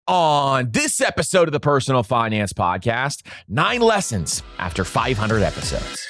On this episode of the Personal Finance Podcast, 9 lessons after 500 episodes.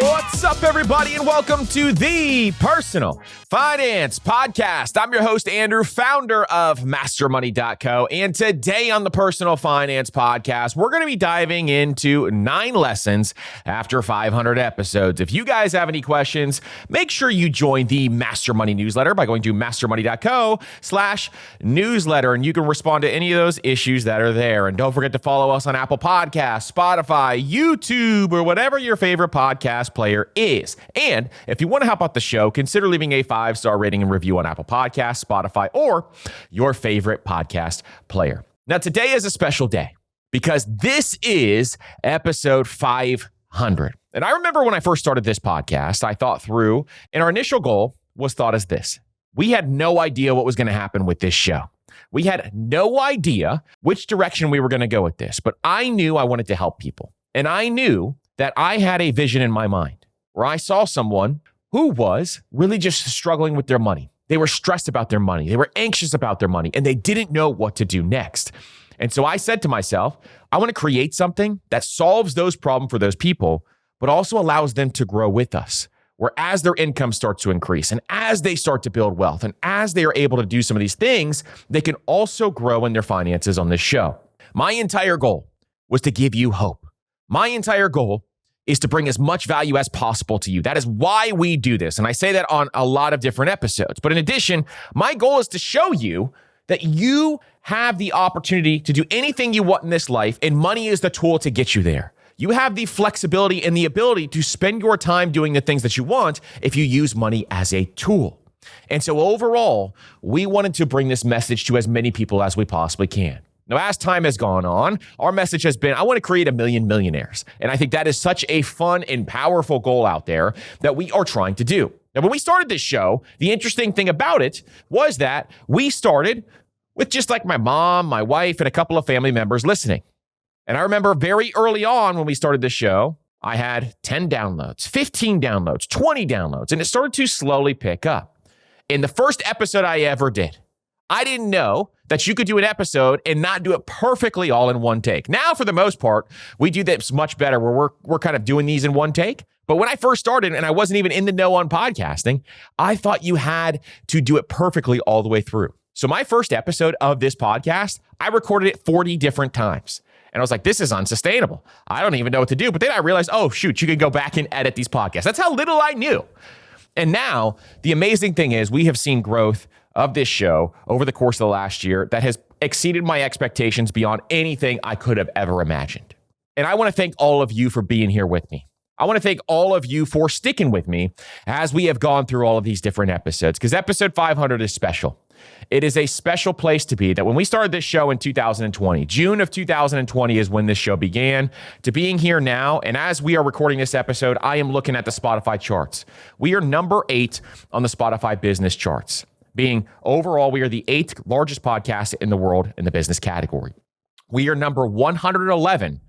What's up, everybody, and welcome to the Personal Finance Podcast. I'm your host, Andrew, founder of MasterMoney.co, and today on the Personal Finance Podcast, we're going to be diving into 9 lessons after 500 episodes. If you guys have any questions, make sure you join the Master Money newsletter by going to MasterMoney.co/newsletter, and you can respond to any of those issues that are there. And don't forget to follow us on Apple Podcasts, Spotify, YouTube, or whatever your favorite podcast player is. And if you want to help out the show, consider leaving a 5-star rating and review on Apple Podcasts, Spotify, or your favorite podcast player. Now, today is a special day because this is episode 500. And I remember when I first started this podcast, I thought through, and our initial goal was thought as this. We had no idea what was going to happen with this show. We had no idea which direction we were going to go with this, but I knew I wanted to help people. And I knew that I had a vision in my mind where I saw someone who was really just struggling with their money. They were stressed about their money. They were anxious about their money, and they didn't know what to do next. And so I said to myself, I want to create something that solves those problems for those people, but also allows them to grow with us, where as their income starts to increase and as they start to build wealth and as they are able to do some of these things, they can also grow in their finances on this show. My entire goal was to give you hope. My entire goal is to bring as much value as possible to you. That is why we do this. And I say that on a lot of different episodes. But in addition, my goal is to show you that you have the opportunity to do anything you want in this life, and money is the tool to get you there. You have the flexibility and the ability to spend your time doing the things that you want if you use money as a tool. And so overall, we wanted to bring this message to as many people as we possibly can. Now, as time has gone on, our message has been, I want to create 1 million millionaires. And I think that is such a fun and powerful goal out there that we are trying to do. Now, when we started this show, the interesting thing about it was that we started with just like my mom, my wife, and a couple of family members listening. And I remember very early on when we started this show, I had 10 downloads, 15 downloads, 20 downloads, and it started to slowly pick up. In the first episode I ever did, I didn't know that you could do an episode and not do it perfectly all in one take. Now, for the most part, we do this much better where we're kind of doing these in one take. But when I first started and I wasn't even in the know on podcasting, I thought you had to do it perfectly all the way through. So my first episode of this podcast, I recorded it 40 different times. And I was like, this is unsustainable. I don't even know what to do. But then I realized, oh, shoot, you can go back and edit these podcasts. That's how little I knew. And now the amazing thing is we have seen growth of this show over the course of the last year that has exceeded my expectations beyond anything I could have ever imagined. And I want to thank all of you for being here with me. I want to thank all of you for sticking with me as we have gone through all of these different episodes, because episode 500 is special. It is a special place to be that when we started this show in 2020, June of 2020 is when this show began, to being here now. And as we are recording this episode, I am looking at the Spotify charts. We are number 8 on the Spotify business charts. Being overall, we are the 8th largest podcast in the world in the business category. We are number 111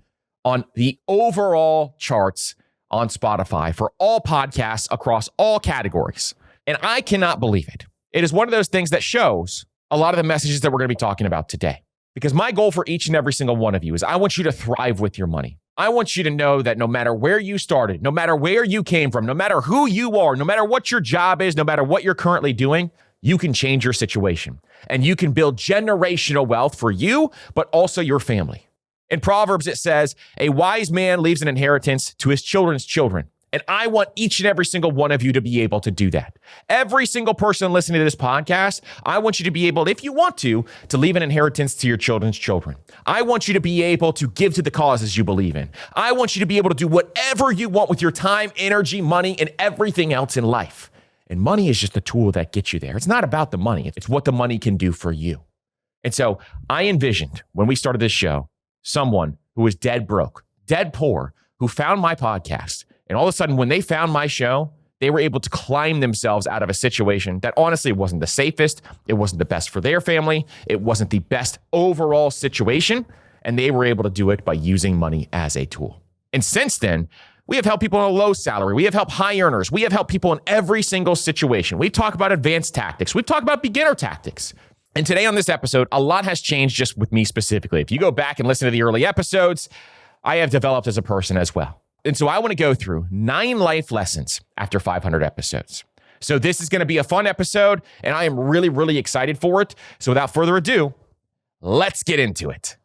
on the overall charts on Spotify for all podcasts across all categories. And I cannot believe it. It is one of those things that shows a lot of the messages that we're going to be talking about today. Because my goal for each and every single one of you is I want you to thrive with your money. I want you to know that no matter where you started, no matter where you came from, no matter who you are, no matter what your job is, no matter what you're currently doing, you can change your situation and you can build generational wealth for you, but also your family. In Proverbs, it says, a wise man leaves an inheritance to his children's children. And I want each and every single one of you to be able to do that. Every single person listening to this podcast, I want you to be able, if you want to leave an inheritance to your children's children. I want you to be able to give to the causes you believe in. I want you to be able to do whatever you want with your time, energy, money, and everything else in life. And money is just a tool that gets you there. It's not about the money. It's what the money can do for you. And so I envisioned when we started this show, someone who was dead broke, dead poor, who found my podcast. And all of a sudden, when they found my show, they were able to climb themselves out of a situation that honestly wasn't the safest. It wasn't the best for their family. It wasn't the best overall situation. And they were able to do it by using money as a tool. And since then, We have helped people on a low salary. We have helped high earners. We have helped people in every single situation. We've talked about advanced tactics. We've talked about beginner tactics. And today on this episode, a lot has changed just with me specifically. If you go back and listen to the early episodes, I have developed as a person as well. And so I want to go through 9 life lessons after 500 episodes. So this is going to be a fun episode, and I am really, really excited for it. So without further ado, let's get into it.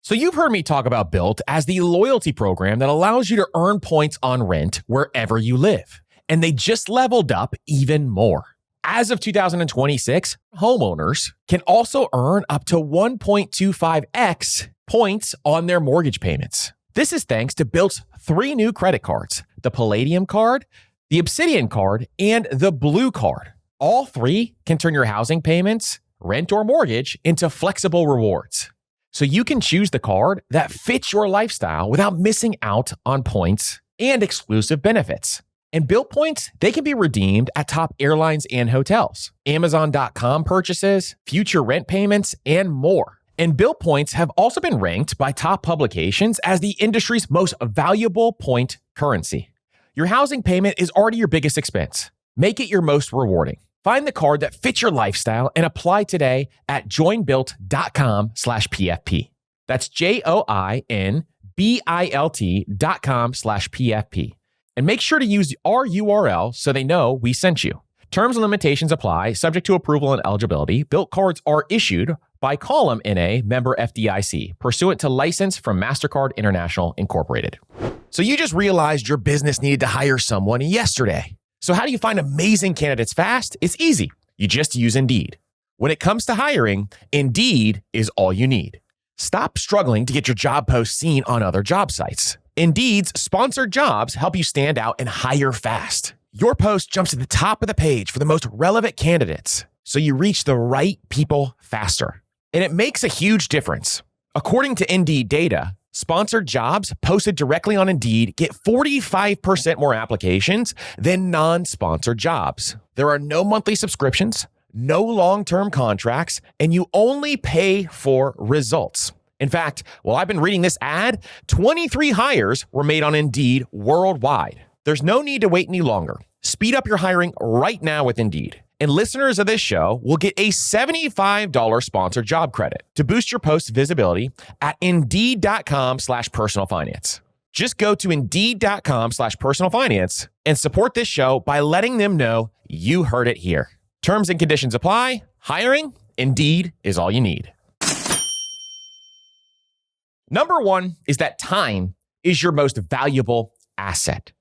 So you've heard me talk about Bilt as the loyalty program that allows you to earn points on rent wherever you live. And they just leveled up even more. As of 2026, homeowners can also earn up to 1.25x points on their mortgage payments. This is thanks to Bilt's 3 new credit cards, the Palladium card, the Obsidian card, and the Blue card. All 3 can turn your housing payments, rent, or mortgage into flexible rewards. So you can choose the card that fits your lifestyle without missing out on points and exclusive benefits. And Bilt points, they can be redeemed at top airlines and hotels, Amazon.com purchases, future rent payments, and more. And Bilt points have also been ranked by top publications as the industry's most valuable point currency. Your housing payment is already your biggest expense. Make it your most rewarding. Find the card that fits your lifestyle and apply today at joinbilt.com/PFP. That's JOINBILT.com/PFP. And make sure to use our URL so they know we sent you. Terms and limitations apply, subject to approval and eligibility. Bilt cards are issued by Column NA, member FDIC, pursuant to license from MasterCard International Incorporated. So you just realized your business needed to hire someone yesterday. So how do you find amazing candidates fast? It's easy. You just use Indeed. When it comes to hiring, Indeed is all you need. Stop struggling to get your job post seen on other job sites. Indeed's sponsored jobs help you stand out and hire fast. Your post jumps to the top of the page for the most relevant candidates, so you reach the right people faster. And it makes a huge difference. According to Indeed data, sponsored jobs posted directly on Indeed get 45% more applications than non-sponsored jobs. There are no monthly subscriptions, no long-term contracts, and you only pay for results. In fact, while I've been reading this ad, 23 hires were made on Indeed worldwide. There's no need to wait any longer. Speed up your hiring right now with Indeed. And listeners of this show will get a $75 sponsored job credit to boost your post's visibility at Indeed.com/personalfinance. Just go to Indeed.com/personalfinance and support this show by letting them know you heard it here. Terms and conditions apply. Hiring, Indeed is all you need. Number 1 is that time is your most valuable asset.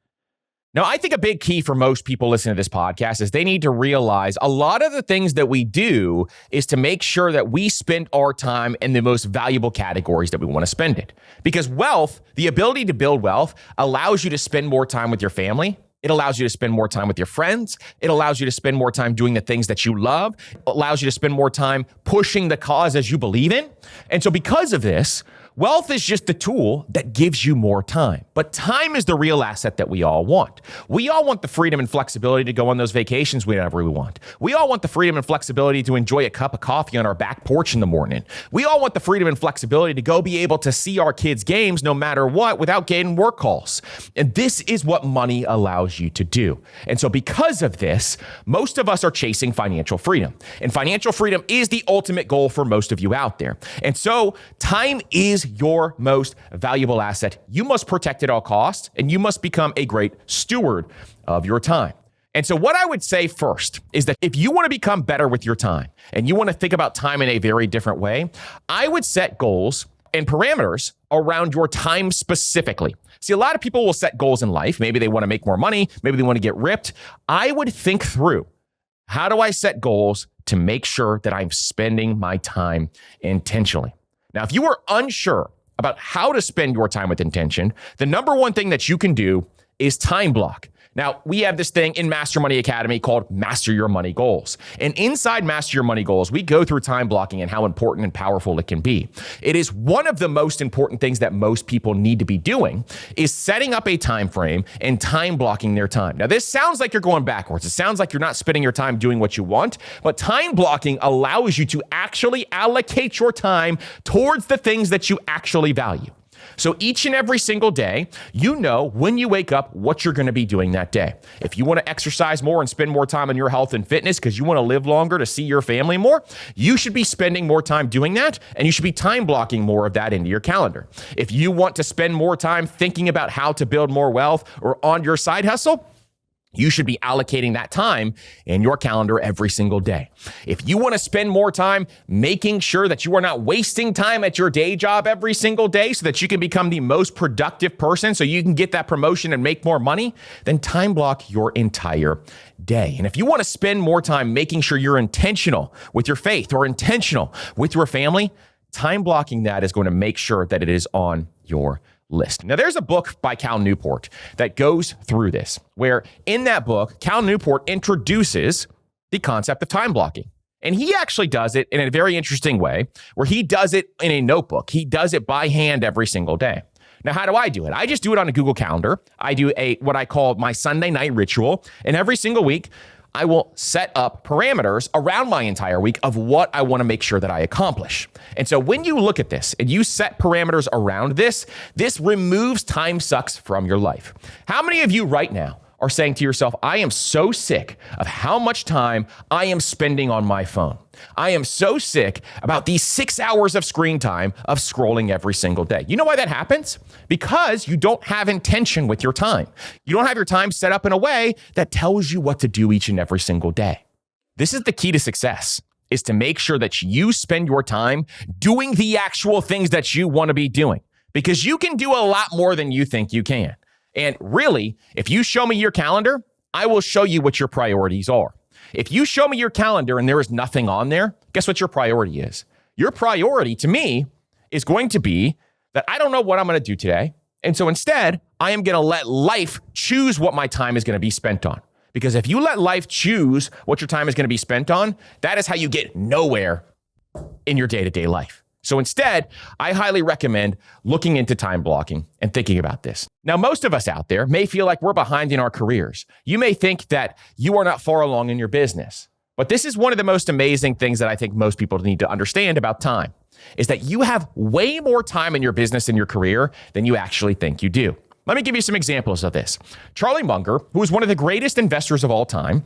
Now, I think a big key for most people listening to this podcast is they need to realize a lot of the things that we do is to make sure that we spend our time in the most valuable categories that we want to spend it. Because wealth, the ability to build wealth, allows you to spend more time with your family. It allows you to spend more time with your friends. It allows you to spend more time doing the things that you love. It allows you to spend more time pushing the causes you believe in. And so because of this, wealth is just the tool that gives you more time. But time is the real asset that we all want. We all want the freedom and flexibility to go on those vacations whenever we want. We all want the freedom and flexibility to enjoy a cup of coffee on our back porch in the morning. We all want the freedom and flexibility to go be able to see our kids' games no matter what without getting work calls. And this is what money allows you to do. And so because of this, most of us are chasing financial freedom. And financial freedom is the ultimate goal for most of you out there. And so time is your most valuable asset. You must protect it at all costs, and you must become a great steward of your time. And so what I would say first is that if you want to become better with your time and you want to think about time in a very different way, I would set goals and parameters around your time specifically. See, a lot of people will set goals in life. Maybe they want to make more money. Maybe they want to get ripped. I would think through, how do I set goals to make sure that I'm spending my time intentionally? Now, if you are unsure about how to spend your time with intention, the number one thing that you can do is time block. Now, we have this thing in Master Money Academy called Master Your Money Goals. And inside Master Your Money Goals, we go through time blocking and how important and powerful it can be. It is one of the most important things that most people need to be doing is setting up a time frame and time blocking their time. Now, this sounds like you're going backwards. It sounds like you're not spending your time doing what you want, but time blocking allows you to actually allocate your time towards the things that you actually value. So each and every single day, you know when you wake up what you're going to be doing that day. If you want to exercise more and spend more time on your health and fitness because you want to live longer to see your family more, you should be spending more time doing that, and you should be time blocking more of that into your calendar. If you want to spend more time thinking about how to build more wealth or on your side hustle, you should be allocating that time in your calendar every single day. If you want to spend more time making sure that you are not wasting time at your day job every single day so that you can become the most productive person so you can get that promotion and make more money, then time block your entire day. And if you want to spend more time making sure you're intentional with your faith or intentional with your family, time blocking that is going to make sure that it is on your list. Now, there's a book by Cal Newport that goes through this, where in that book, Cal Newport introduces the concept of time blocking. And he actually does it in a very interesting way, where he does it in a notebook. He does it by hand every single day. Now, how do I do it? I just do it on a Google Calendar. I do what I call my Sunday night ritual. And every single week, I will set up parameters around my entire week of what I want to make sure that I accomplish. And so when you look at this and you set parameters around this, this removes time sucks from your life. How many of you right now are saying to yourself, I am so sick of how much time I am spending on my phone. I am so sick about these 6 hours of screen time of scrolling every single day. You know why that happens? Because you don't have intention with your time. You don't have your time set up in a way that tells you what to do each and every single day. This is the key to success, is to make sure that you spend your time doing the actual things that you want to be doing, because you can do a lot more than you think you can. And really, if you show me your calendar, I will show you what your priorities are. If you show me your calendar and there is nothing on there, guess what your priority is? Your priority to me is going to be that I don't know what I'm going to do today. And so instead, I am going to let life choose what my time is going to be spent on. Because if you let life choose what your time is going to be spent on, that is how you get nowhere in your day-to-day life. So instead, I highly recommend looking into time blocking and thinking about this. Now, most of us out there may feel like we're behind in our careers. You may think that you are not far along in your business. But this is one of the most amazing things that I think most people need to understand about time, is that you have way more time in your business and your career than you actually think you do. Let me give you some examples of this. Charlie Munger, who is one of the greatest investors of all time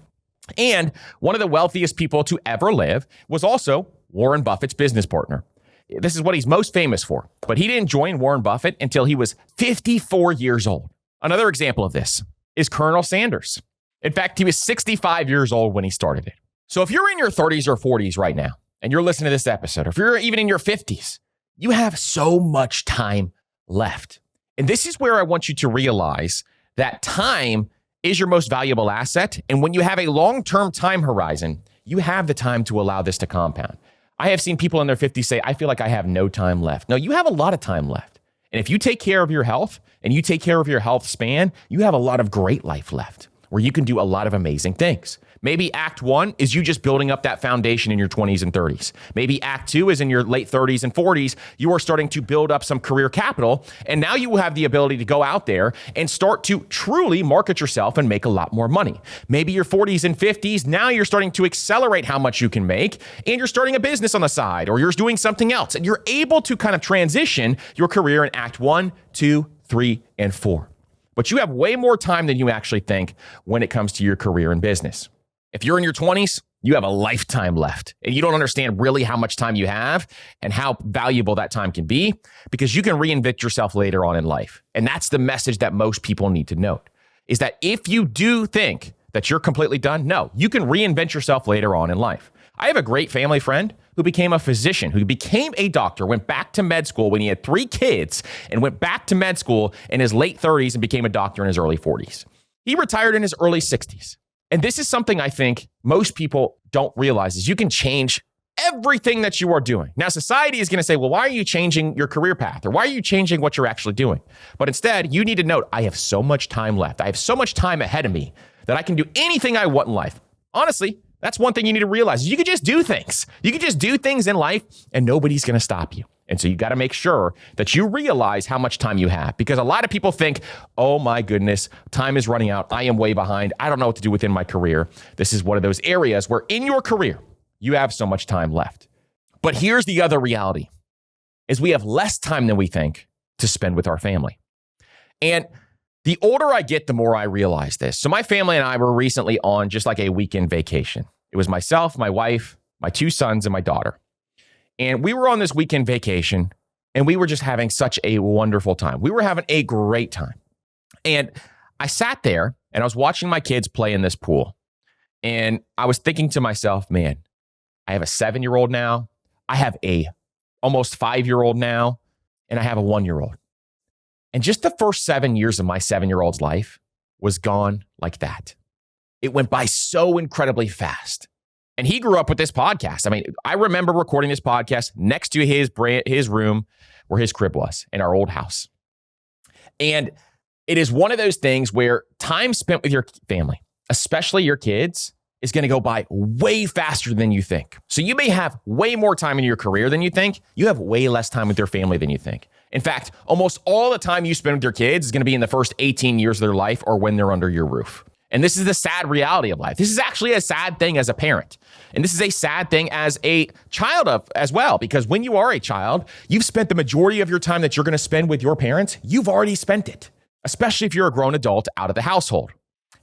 and one of the wealthiest people to ever live, was also Warren Buffett's business partner. This is what he's most famous for, but he didn't join Warren Buffett until he was 54 years old. Another example of this is Colonel Sanders. In fact, he was 65 years old when he started it. So if you're in your 30s or 40s right now, and you're listening to this episode, or if you're even in your 50s, you have so much time left. And this is where I want you to realize that time is your most valuable asset. And when you have a long-term time horizon, you have the time to allow this to compound. I have seen people in their 50s say, I feel like I have no time left. No, you have a lot of time left. And if you take care of your health and you take care of your health span, you have a lot of great life left where you can do a lot of amazing things. Maybe act one is you just building up that foundation in your 20s and 30s. Maybe act two is in your late 30s and 40s, you are starting to build up some career capital. And now you have the ability to go out there and start to truly market yourself and make a lot more money. Maybe your 40s and 50s, now you're starting to accelerate how much you can make and you're starting a business on the side or you're doing something else. And you're able to kind of transition your career in act 1, 2, 3, and 4. But you have way more time than you actually think when it comes to your career and business. If you're in your 20s, you have a lifetime left and you don't understand really how much time you have and how valuable that time can be because you can reinvent yourself later on in life. And that's the message that most people need to note, is that if you do think that you're completely done, no, you can reinvent yourself later on in life. I have a great family friend who became a physician, who became a doctor, went back to med school when he had 3 kids and went back to med school in his late 30s and became a doctor in his early 40s. He retired in his early 60s. And this is something I think most people don't realize, is you can change everything that you are doing. Now, society is going to say, well, why are you changing your career path? Or why are you changing what you're actually doing? But instead, you need to note, I have so much time left. I have so much time ahead of me that I can do anything I want in life. Honestly, that's one thing you need to realize. You can just do things. You can just do things in life and nobody's going to stop you. And so you got to make sure that you realize how much time you have, because a lot of people think, oh my goodness, time is running out. I am way behind. I don't know what to do within my career. This is one of those areas where in your career, you have so much time left. But here's the other reality, is we have less time than we think, to spend with our family. And the older I get, the more I realize this. So my family and I were recently on just like a weekend vacation. It was myself, my wife, my 2 sons, and my daughter. And we were on this weekend vacation, and we were just having such a wonderful time. We were having a great time. And I sat there, and I was watching my kids play in this pool. And I was thinking to myself, man, I have a 7-year-old now. I have a almost 5-year-old now, and I have a 1-year-old. And just the first 7 years of my 7-year-old's life was gone like that. It went by so incredibly fast. And he grew up with this podcast. I mean, I remember recording this podcast next to his room where his crib was in our old house. And it is one of those things where time spent with your family, especially your kids, is going to go by way faster than you think. So you may have way more time in your career than you think. You have way less time with your family than you think. In fact, almost all the time you spend with your kids is going to be in the first 18 years of their life or when they're under your roof. And this is the sad reality of life. This is actually a sad thing as a parent. And this is a sad thing as a child as well, because when you are a child, you've spent the majority of your time that you're going to spend with your parents. You've already spent it, especially if you're a grown adult out of the household.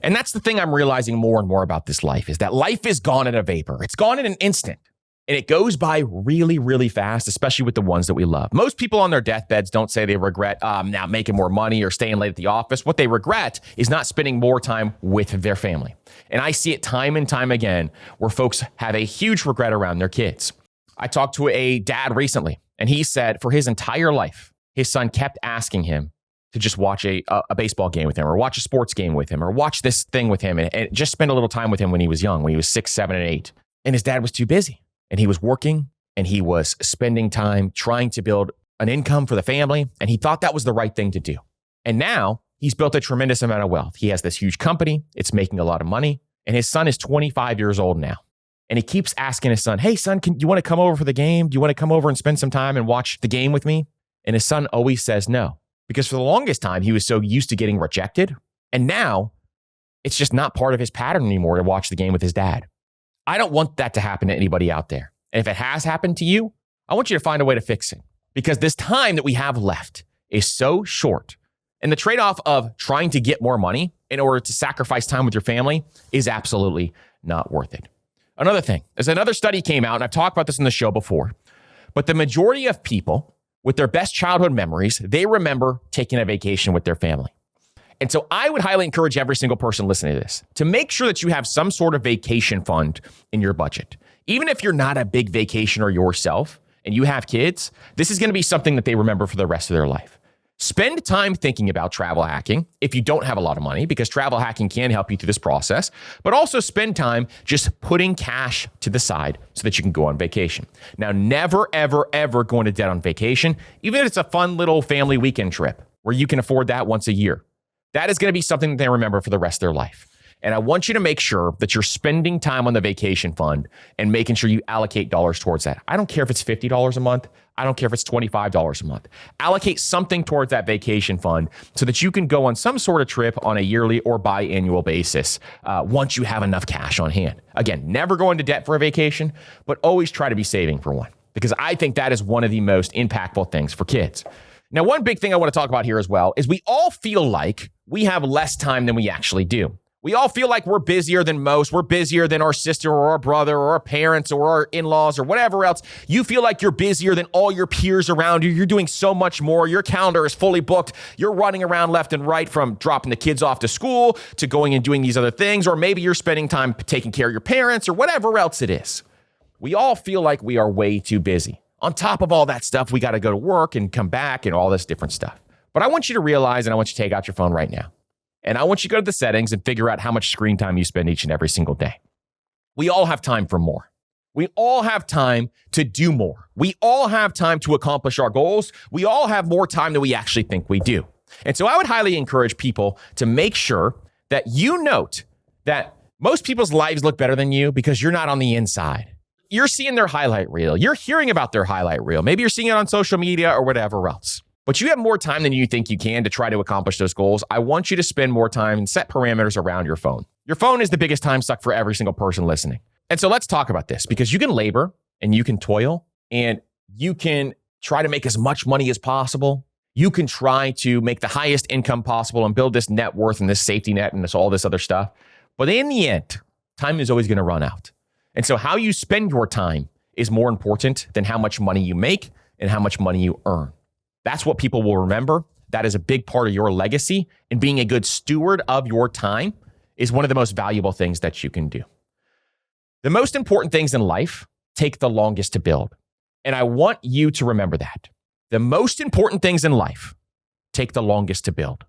And that's the thing I'm realizing more and more about this life is that life is gone in a vapor. It's gone in an instant. And it goes by really, really fast, especially with the ones that we love. Most people on their deathbeds don't say they regret now making more money or staying late at the office. What they regret is not spending more time with their family. And I see it time and time again where folks have a huge regret around their kids. I talked to a dad recently, and he said for his entire life, his son kept asking him to just watch a baseball game with him or watch a sports game with him or watch this thing with him and just spend a little time with him when he was young, when he was 6, 7, and 8. And his dad was too busy. And he was working and he was spending time trying to build an income for the family. And he thought that was the right thing to do. And now he's built a tremendous amount of wealth. He has this huge company. It's making a lot of money. And his son is 25 years old now. And he keeps asking his son, hey, son, you want to come over for the game? Do you want to come over and spend some time and watch the game with me? And his son always says no, because for the longest time, he was so used to getting rejected. And now it's just not part of his pattern anymore to watch the game with his dad. I don't want that to happen to anybody out there. And if it has happened to you, I want you to find a way to fix it, because this time that we have left is so short. And the trade-off of trying to get more money in order to sacrifice time with your family is absolutely not worth it. Another thing is another study came out, and I've talked about this in the show before, but the majority of people with their best childhood memories, they remember taking a vacation with their family. And so I would highly encourage every single person listening to this to make sure that you have some sort of vacation fund in your budget. Even if you're not a big vacationer yourself and you have kids, this is going to be something that they remember for the rest of their life. Spend time thinking about travel hacking if you don't have a lot of money, because travel hacking can help you through this process, but also spend time just putting cash to the side so that you can go on vacation. Now, never, ever, ever go into debt on vacation, even if it's a fun little family weekend trip where you can afford that once a year. That is going to be something that they remember for the rest of their life. And I want you to make sure that you're spending time on the vacation fund and making sure you allocate dollars towards that. I don't care if it's $50 a month. I don't care if it's $25 a month. Allocate something towards that vacation fund so that you can go on some sort of trip on a yearly or biannual basis once you have enough cash on hand. Again, never go into debt for a vacation, but always try to be saving for one, because I think that is one of the most impactful things for kids. Now, one big thing I want to talk about here as well is we all feel like we have less time than we actually do. We all feel like we're busier than most. We're busier than our sister or our brother or our parents or our in-laws or whatever else. You feel like you're busier than all your peers around you. You're doing so much more. Your calendar is fully booked. You're running around left and right, from dropping the kids off to school to going and doing these other things. Or maybe you're spending time taking care of your parents or whatever else it is. We all feel like we are way too busy. On top of all that stuff, we got to go to work and come back and all this different stuff. But I want you to realize, and I want you to take out your phone right now, and I want you to go to the settings and figure out how much screen time you spend each and every single day. We all have time for more. We all have time to do more. We all have time to accomplish our goals. We all have more time than we actually think we do. And so I would highly encourage people to make sure that you note that most people's lives look better than you because you're not on the inside. You're seeing their highlight reel. You're hearing about their highlight reel. Maybe you're seeing it on social media or whatever else. But you have more time than you think you can to try to accomplish those goals. I want you to spend more time and set parameters around your phone. Your phone is the biggest time suck for every single person listening. And so let's talk about this, because you can labor and you can toil and you can try to make as much money as possible You can try to make the highest income possible and build this net worth and this safety net and all this other stuff. But in the end, time is always going to run out. And so how you spend your time is more important than how much money you make and how much money you earn. That's what people will remember. That is a big part of your legacy. And being a good steward of your time is one of the most valuable things that you can do. The most important things in life take the longest to build. And I want you to remember that. The most important things in life take the longest to build.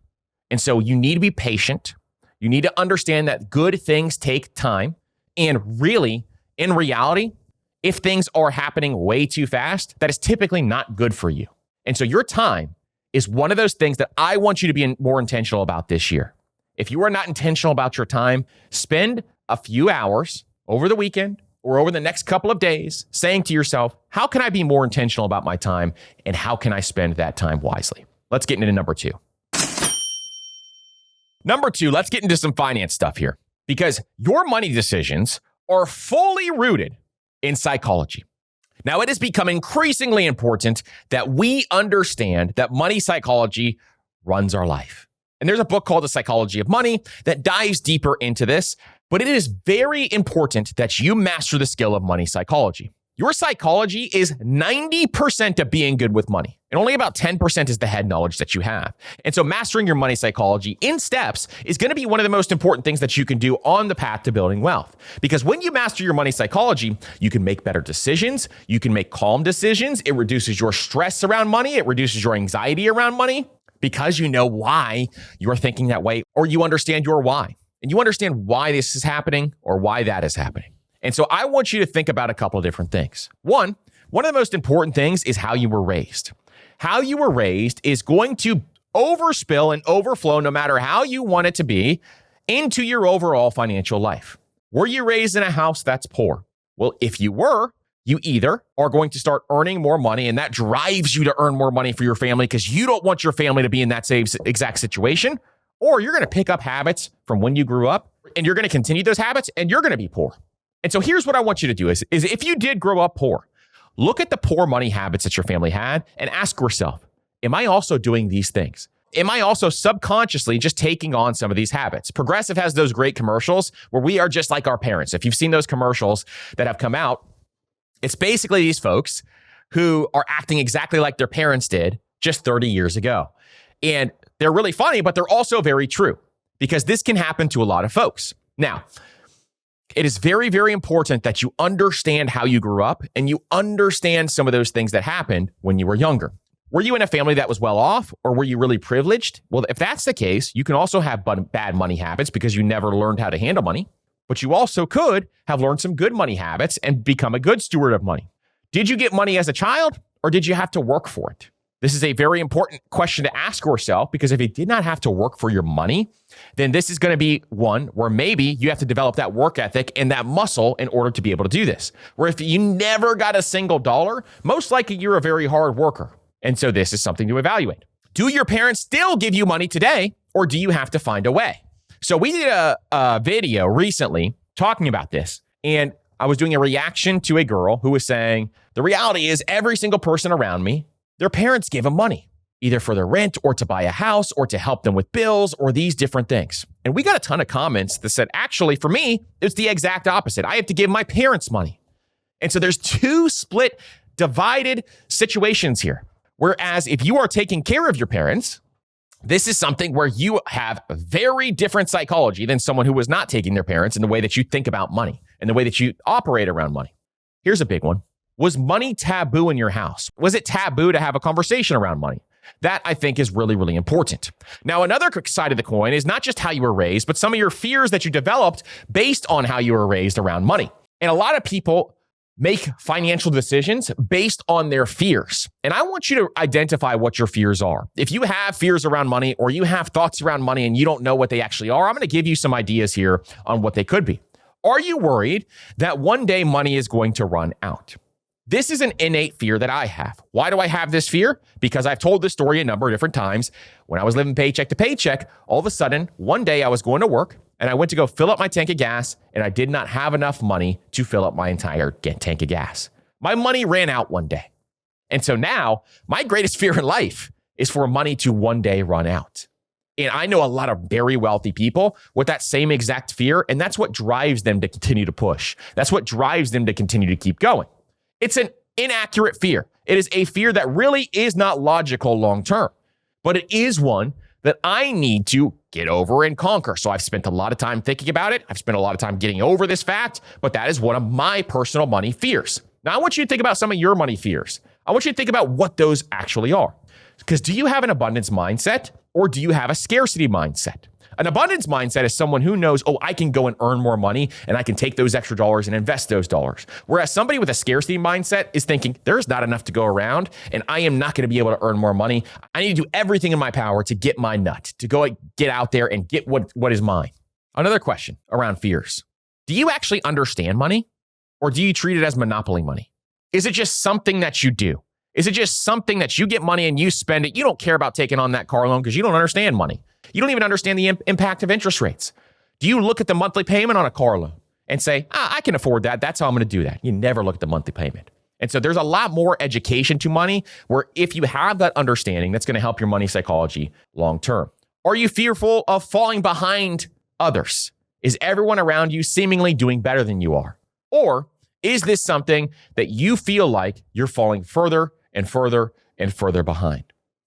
And so you need to be patient. You need to understand that good things take time. And really, in reality, if things are happening way too fast, that is typically not good for you. And so your time is one of those things that I want you to be more intentional about this year. If you are not intentional about your time, spend a few hours over the weekend or over the next couple of days saying to yourself, how can I be more intentional about my time and how can I spend that time wisely? Let's get into number two. Number two, let's get into some finance stuff here because your money decisions are fully rooted in psychology. Now, it has become increasingly important that we understand that money psychology runs our life. And there's a book called The Psychology of Money that dives deeper into this, but it is very important that you master the skill of money psychology. Your psychology is 90% of being good with money, and only about 10% is the head knowledge that you have. And so mastering your money psychology in steps is going to be one of the most important things that you can do on the path to building wealth. Because when you master your money psychology, you can make better decisions. You can make calm decisions. It reduces your stress around money. It reduces your anxiety around money because you know why you're thinking that way, or you understand your why. And you understand why this is happening or why that is happening. And so I want you to think about a couple of different things. One of the most important things is how you were raised. How you were raised is going to overspill and overflow, no matter how you want it to be, into your overall financial life. Were you raised in a house that's poor? Well, if you were, you either are going to start earning more money, and that drives you to earn more money for your family because you don't want your family to be in that same exact situation, or you're going to pick up habits from when you grew up, and you're going to continue those habits, and you're going to be poor. And so here's what I want you to do is if you did grow up poor, look at the poor money habits that your family had and ask yourself, am I also doing these things? Am I also subconsciously just taking on some of these habits? Progressive has those great commercials where we are just like our parents. If you've seen those commercials that have come out, it's basically these folks who are acting exactly like their parents did just 30 years ago. And they're really funny, but they're also very true because this can happen to a lot of folks. Now, it is very, very important that you understand how you grew up and you understand some of those things that happened when you were younger. Were you in a family that was well off or were you really privileged? Well, if that's the case, you can also have bad money habits because you never learned how to handle money, but you also could have learned some good money habits and become a good steward of money. Did you get money as a child or did you have to work for it? This is a very important question to ask yourself because if you did not have to work for your money, then this is going to be one where maybe you have to develop that work ethic and that muscle in order to be able to do this. Where if you never got a single dollar, most likely you're a very hard worker. And so this is something to evaluate. Do your parents still give you money today or do you have to find a way? So we did a video recently talking about this, and I was doing a reaction to a girl who was saying, the reality is every single person around me, their parents gave them money, either for their rent or to buy a house or to help them with bills or these different things. And we got a ton of comments that said, actually, for me, it's the exact opposite. I have to give my parents money. And so there's two split, divided situations here. Whereas if you are taking care of your parents, this is something where you have very different psychology than someone who was not taking their parents in the way that you think about money and the way that you operate around money. Here's a big one. Was money taboo in your house? Was it taboo to have a conversation around money? That, I think, is really, really important. Now, another side of the coin is not just how you were raised, but some of your fears that you developed based on how you were raised around money. And a lot of people make financial decisions based on their fears. And I want you to identify what your fears are. If you have fears around money or you have thoughts around money and you don't know what they actually are, I'm going to give you some ideas here on what they could be. Are you worried that one day money is going to run out? This is an innate fear that I have. Why do I have this fear? Because I've told this story a number of different times. When I was living paycheck to paycheck, all of a sudden, one day I was going to work and I went to go fill up my tank of gas and I did not have enough money to fill up my entire tank of gas. My money ran out one day. And so now my greatest fear in life is for money to one day run out. And I know a lot of very wealthy people with that same exact fear, and that's what drives them to continue to push. That's what drives them to continue to keep going. It's an inaccurate fear. It is a fear that really is not logical long term, but it is one that I need to get over and conquer. So I've spent a lot of time thinking about it. I've spent a lot of time getting over this fact, but that is one of my personal money fears. Now, I want you to think about some of your money fears. I want you to think about what those actually are. Because do you have an abundance mindset or do you have a scarcity mindset? An abundance mindset is someone who knows, oh, I can go and earn more money and I can take those extra dollars and invest those dollars. Whereas somebody with a scarcity mindset is thinking, there's not enough to go around and I am not going to be able to earn more money. I need to do everything in my power to get my nut, to go get out there and get what is mine. Another question around fears. Do you actually understand money or do you treat it as monopoly money? Is it just something that you do? Is it just something that you get money and you spend it? You don't care about taking on that car loan because you don't understand money. You don't even understand the impact of interest rates. Do you look at the monthly payment on a car loan and say, I can afford that. That's how I'm going to do that. You never look at the monthly payment. And so there's a lot more education to money where if you have that understanding, that's going to help your money psychology long term. Are you fearful of falling behind others? Is everyone around you seemingly doing better than you are? Or is this something that you feel like you're falling further and further and further behind?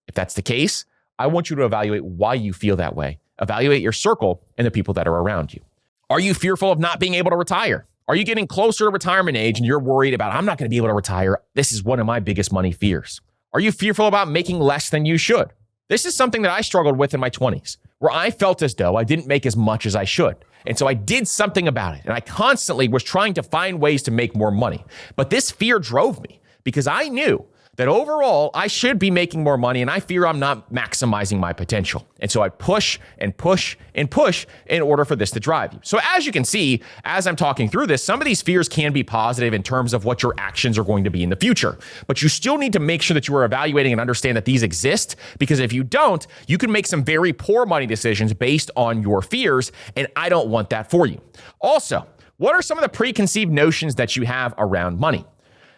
If that's the case, I want you to evaluate why you feel that way. Evaluate your circle and the people that are around you. Are you fearful of not being able to retire? Are you getting closer to retirement age and you're worried about, I'm not going to be able to retire? This is one of my biggest money fears. Are you fearful about making less than you should? This is something that I struggled with in my 20s, where I felt as though I didn't make as much as I should. And so I did something about it. And I constantly was trying to find ways to make more money. But this fear drove me because I knew that overall I should be making more money and I fear I'm not maximizing my potential. And so I push and push and push in order for this to drive you. So as you can see, as I'm talking through this, some of these fears can be positive in terms of what your actions are going to be in the future. But you still need to make sure that you are evaluating and understand that these exist, because if you don't, you can make some very poor money decisions based on your fears. And I don't want that for you. Also, what are some of the preconceived notions that you have around money?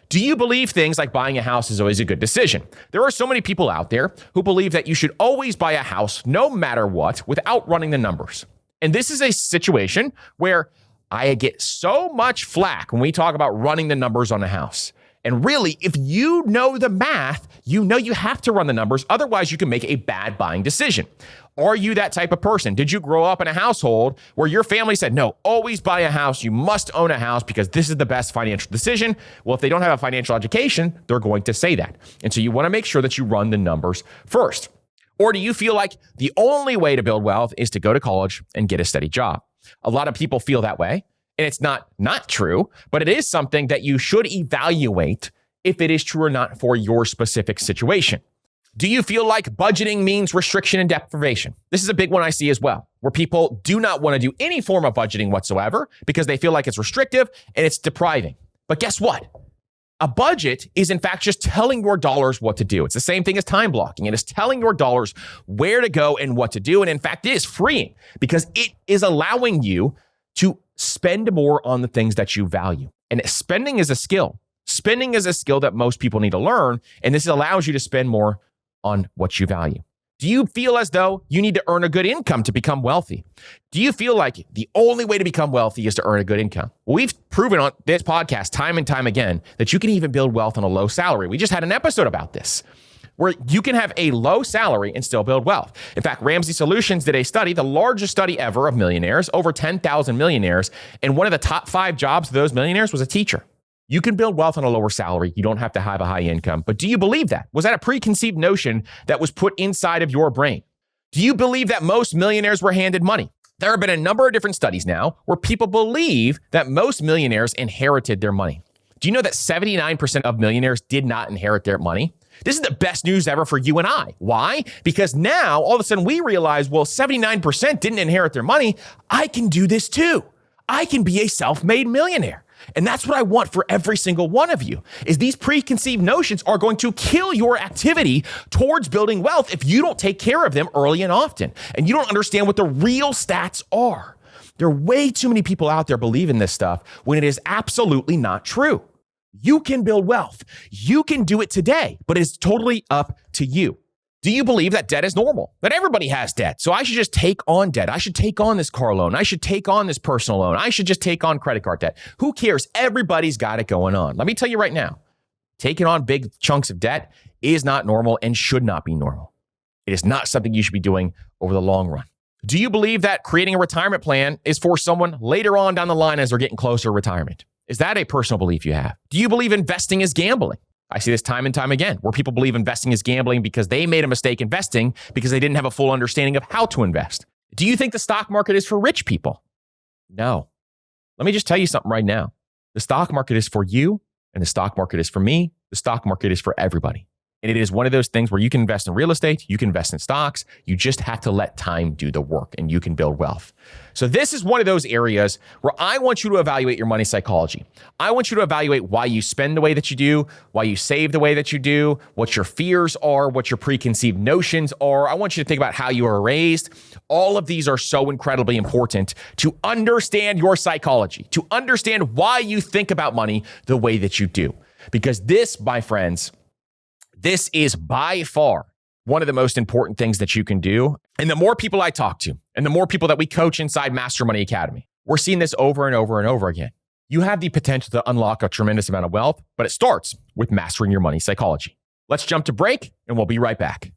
Do you believe things like buying a house is always a good decision? There are so many people out there who believe that you should always buy a house no matter what without running the numbers. And this is a situation where I get so much flack when we talk about running the numbers on a house. And really, if you know the math, you know you have to run the numbers. Otherwise, you can make a bad buying decision. Are you that type of person? Did you grow up in a household where your family said, no, always buy a house. You must own a house because this is the best financial decision? Well, if they don't have a financial education, they're going to say that. And so you want to make sure that you run the numbers first. Or do you feel like the only way to build wealth is to go to college and get a steady job? A lot of people feel that way. And it's not true, but it is something that you should evaluate if it is true or not for your specific situation. Do you feel like budgeting means restriction and deprivation? This is a big one I see as well, where people do not want to do any form of budgeting whatsoever because they feel like it's restrictive and it's depriving. But guess what? A budget is in fact just telling your dollars what to do. It's the same thing as time blocking. It is telling your dollars where to go and what to do. And in fact, it is freeing because it is allowing you to spend more on the things that you value. And spending is a skill. Spending is a skill that most people need to learn. And this allows you to spend more on what you value. Do you feel as though you need to earn a good income to become wealthy? Do you feel like the only way to become wealthy is to earn a good income? Well, we've proven on this podcast time and time again that you can even build wealth on a low salary. We just had an episode about this, where you can have a low salary and still build wealth. In fact, Ramsey Solutions did a study, the largest study ever of millionaires, over 10,000 millionaires, and one of the top 5 jobs of those millionaires was a teacher. You can build wealth on a lower salary. You don't have to have a high income. But do you believe that? Was that a preconceived notion that was put inside of your brain? Do you believe that most millionaires were handed money? There have been a number of different studies now where people believe that most millionaires inherited their money. Do you know that 79% of millionaires did not inherit their money? This is the best news ever for you and I. Why? Because now all of a sudden we realize, well, 79% didn't inherit their money. I can do this too. I can be a self-made millionaire. And that's what I want for every single one of you, is these preconceived notions are going to kill your activity towards building wealth if you don't take care of them early and often, and you don't understand what the real stats are. There are way too many people out there believing this stuff when it is absolutely not true. You can build wealth. You can do it today, but it's totally up to you. Do you believe that debt is normal? That everybody has debt, so I should just take on debt. I should take on this car loan. I should take on this personal loan. I should just take on credit card debt. Who cares? Everybody's got it going on. Let me tell you right now, taking on big chunks of debt is not normal and should not be normal. It is not something you should be doing over the long run. Do you believe that creating a retirement plan is for someone later on down the line as they're getting closer to retirement? Is that a personal belief you have? Do you believe investing is gambling? I see this time and time again, where people believe investing is gambling because they made a mistake investing because they didn't have a full understanding of how to invest. Do you think the stock market is for rich people? No. Let me just tell you something right now. The stock market is for you, and the stock market is for me. The stock market is for everybody. And it is one of those things where you can invest in real estate, you can invest in stocks, you just have to let time do the work and you can build wealth. So this is one of those areas where I want you to evaluate your money psychology. I want you to evaluate why you spend the way that you do, why you save the way that you do, what your fears are, what your preconceived notions are. I want you to think about how you were raised. All of these are so incredibly important to understand your psychology, to understand why you think about money the way that you do. Because this, my friends, this is by far one of the most important things that you can do. And the more people I talk to, and the more people that we coach inside Master Money Academy, we're seeing this over and over and over again. You have the potential to unlock a tremendous amount of wealth, but it starts with mastering your money psychology. Let's jump to break, and we'll be right back.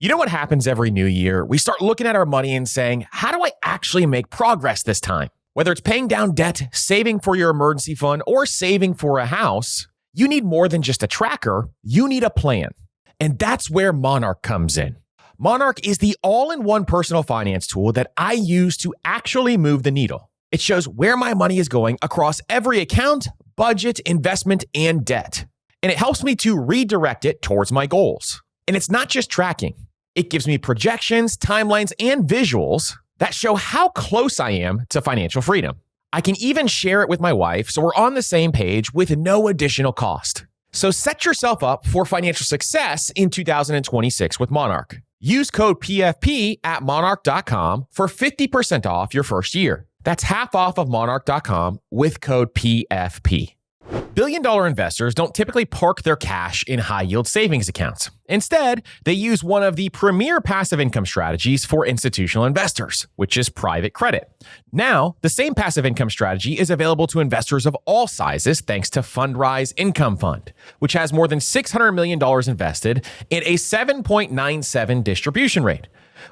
You know what happens every new year? We start looking at our money and saying, how do I actually make progress this time? Whether it's paying down debt, saving for your emergency fund, or saving for a house, you need more than just a tracker. You need a plan. And that's where Monarch comes in. Monarch is the all-in-one personal finance tool that I use to actually move the needle. It shows where my money is going across every account, budget, investment, and debt. And it helps me to redirect it towards my goals. And it's not just tracking. It gives me projections, timelines, and visuals that show how close I am to financial freedom. I can even share it with my wife so we're on the same page with no additional cost. So set yourself up for financial success in 2026 with Monarch. Use code PFP at monarch.com for 50% off your first year. That's half off of monarch.com with code PFP. Billion-dollar investors don't typically park their cash in high-yield savings accounts. Instead, they use one of the premier passive income strategies for institutional investors, which is private credit. Now, the same passive income strategy is available to investors of all sizes thanks to Fundrise Income Fund, which has more than $600 million invested in a 7.97 distribution rate.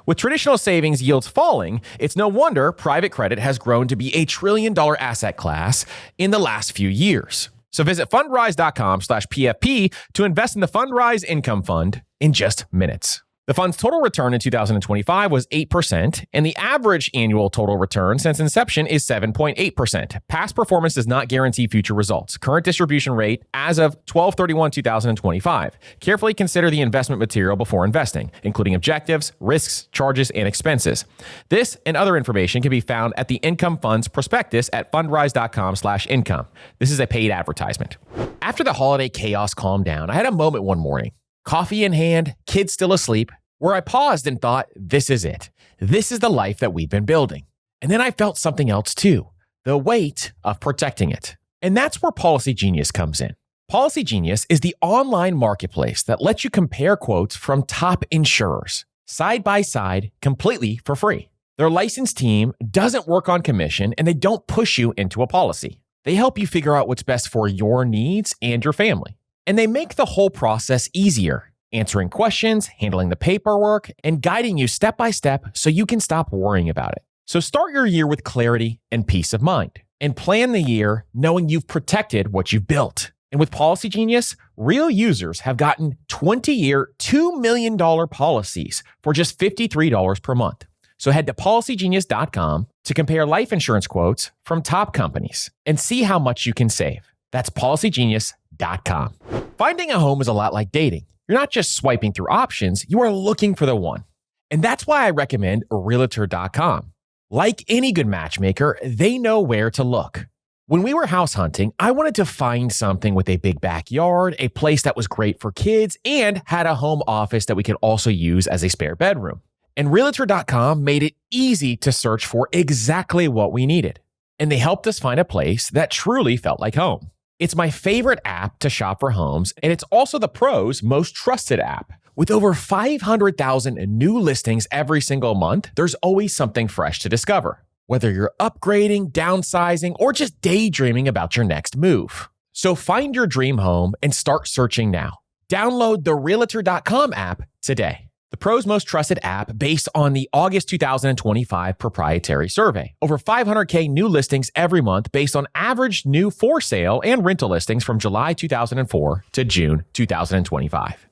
With traditional savings yields falling, it's no wonder private credit has grown to be a $1 trillion asset class in the last few years. So visit fundrise.com/PFP to invest in the Fundrise Income Fund in just minutes. The fund's total return in 2025 was 8%, and the average annual total return since inception is 7.8%. Past performance does not guarantee future results. Current distribution rate as of 12/31/2025. Carefully consider the investment material before investing, including objectives, risks, charges, and expenses. This and other information can be found at the Income Fund's prospectus at fundrise.com/income. This is a paid advertisement. After the holiday chaos calmed down, I had a moment one morning. Coffee in hand, kids still asleep, where I paused and thought, this is it. This is the life that we've been building. And then I felt something else too, the weight of protecting it. And that's where Policy Genius comes in. Policy Genius is the online marketplace that lets you compare quotes from top insurers, side by side, completely for free. Their licensed team doesn't work on commission and they don't push you into a policy. They help you figure out what's best for your needs and your family. And they make the whole process easier, answering questions, handling the paperwork, and guiding you step by step so you can stop worrying about it. So start your year with clarity and peace of mind, and plan the year knowing you've protected what you've built. And with Policy Genius, real users have gotten 20-year, $2 million policies for just $53 per month. So head to policygenius.com to compare life insurance quotes from top companies and see how much you can save. That's policygenius.com. Finding a home is a lot like dating. You're not just swiping through options, you are looking for the one. And that's why I recommend Realtor.com. Like any good matchmaker, they know where to look. When we were house hunting, I wanted to find something with a big backyard, a place that was great for kids, and had a home office that we could also use as a spare bedroom. And Realtor.com made it easy to search for exactly what we needed. And they helped us find a place that truly felt like home. It's my favorite app to shop for homes, and it's also the pros' most trusted app. With over 500,000 new listings every single month, there's always something fresh to discover, whether you're upgrading, downsizing, or just daydreaming about your next move. So find your dream home and start searching now. Download the Realtor.com app today. The pros' most trusted app based on the August 2025 proprietary survey. Over 500K new listings every month based on average new for sale and rental listings from July 2004 to June 2025.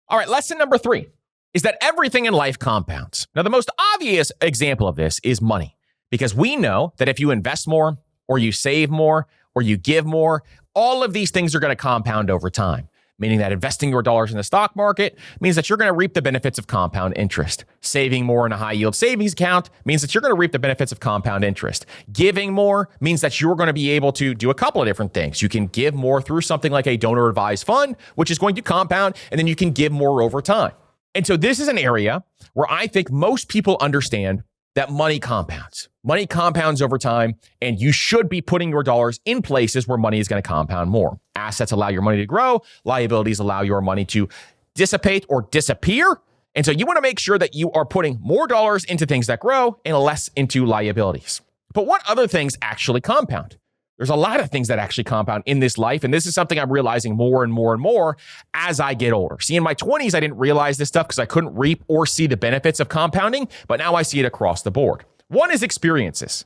All right, lesson number 3 is that everything in life compounds. Now, the most obvious example of this is money, because we know that if you invest more or you save more or you give more, all of these things are going to compound over time. Meaning that investing your dollars in the stock market means that you're going to reap the benefits of compound interest. Saving more in a high yield savings account means that you're going to reap the benefits of compound interest. Giving more means that you're going to be able to do a couple of different things. You can give more through something like a donor advised fund, which is going to compound, and then you can give more over time. And so this is an area where I think most people understand that money compounds. Money compounds over time, and you should be putting your dollars in places where money is going to compound more. Assets allow your money to grow. Liabilities allow your money to dissipate or disappear. And so you want to make sure that you are putting more dollars into things that grow and less into liabilities. But what other things actually compound? There's a lot of things that actually compound in this life. And this is something I'm realizing more and more and more as I get older. See, in my 20s, I didn't realize this stuff because I couldn't reap or see the benefits of compounding, but now I see it across the board. One is experiences.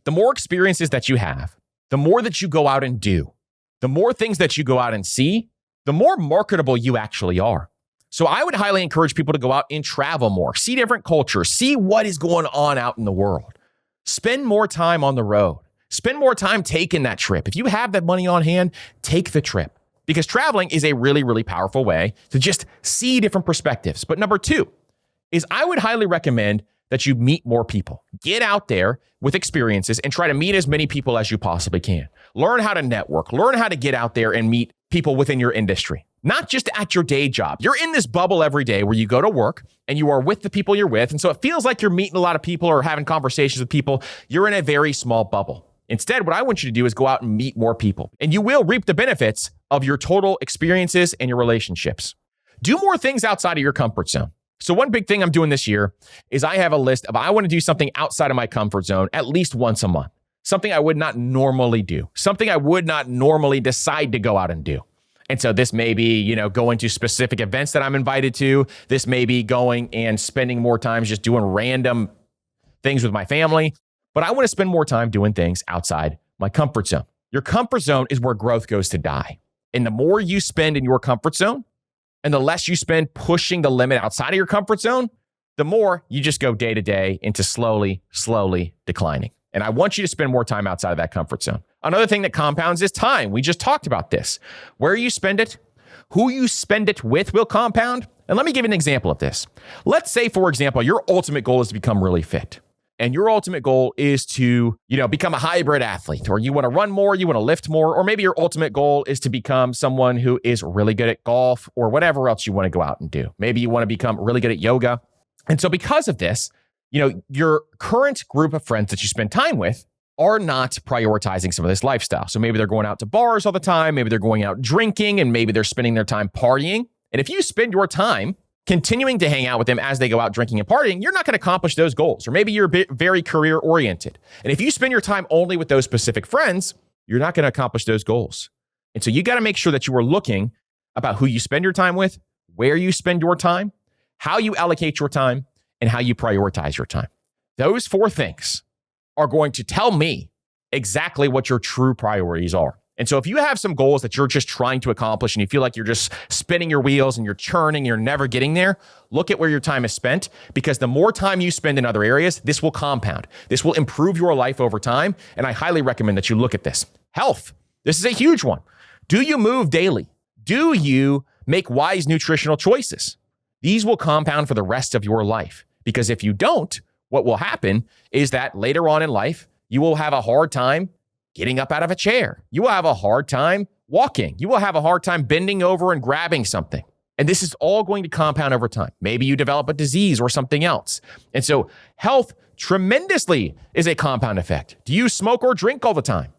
The more experiences that you have, the more that you go out and do, the more things that you go out and see, the more marketable you actually are. So I would highly encourage people to go out and travel more, see different cultures, see what is going on out in the world. Spend more time on the road. Spend more time taking that trip. If you have that money on hand, take the trip, because traveling is a really, really powerful way to just see different perspectives. But number 2 is I would highly recommend that you meet more people. Get out there with experiences and try to meet as many people as you possibly can. Learn how to network. Learn how to get out there and meet people within your industry, not just at your day job. You're in this bubble every day where you go to work and you are with the people you're with. And so it feels like you're meeting a lot of people or having conversations with people. You're in a very small bubble. Instead, what I want you to do is go out and meet more people, and you will reap the benefits of your total experiences and your relationships. Do more things outside of your comfort zone. So one big thing I'm doing this year is I have a list of I want to do something outside of my comfort zone at least once a month, something I would not normally do, something I would not normally decide to go out and do. And so this may be, going to specific events that I'm invited to. This may be going and spending more time just doing random things with my family. But I want to spend more time doing things outside my comfort zone. Your comfort zone is where growth goes to die. And the more you spend in your comfort zone and the less you spend pushing the limit outside of your comfort zone, the more you just go day to day into slowly declining. And I want you to spend more time outside of that comfort zone. Another thing that compounds is time. We just talked about this. Where you spend it, who you spend it with will compound. And let me give you an example of this. Let's say, for example, your ultimate goal is to become really fit. And your ultimate goal is to, become a hybrid athlete, or you want to run more, you want to lift more, or maybe your ultimate goal is to become someone who is really good at golf or whatever else you want to go out and do. Maybe you want to become really good at yoga. And so because of this, your current group of friends that you spend time with are not prioritizing some of this lifestyle. So maybe they're going out to bars all the time. Maybe they're going out drinking, and maybe they're spending their time partying. And if you spend your time continuing to hang out with them as they go out drinking and partying, you're not going to accomplish those goals. Or maybe you're very career oriented. And if you spend your time only with those specific friends, you're not going to accomplish those goals. And so you got to make sure that you are looking about who you spend your time with, where you spend your time, how you allocate your time, and how you prioritize your time. Those 4 things are going to tell me exactly what your true priorities are. And so if you have some goals that you're just trying to accomplish and you feel like you're just spinning your wheels and you're churning, you're never getting there, look at where your time is spent, because the more time you spend in other areas, this will compound. This will improve your life over time. And I highly recommend that you look at this. Health. This is a huge one. Do you move daily? Do you make wise nutritional choices? These will compound for the rest of your life. Because if you don't, what will happen is that later on in life, you will have a hard time getting up out of a chair. You will have a hard time walking. You will have a hard time bending over and grabbing something. And this is all going to compound over time. Maybe you develop a disease or something else. And so health tremendously is a compound effect. Do you smoke or drink all the time?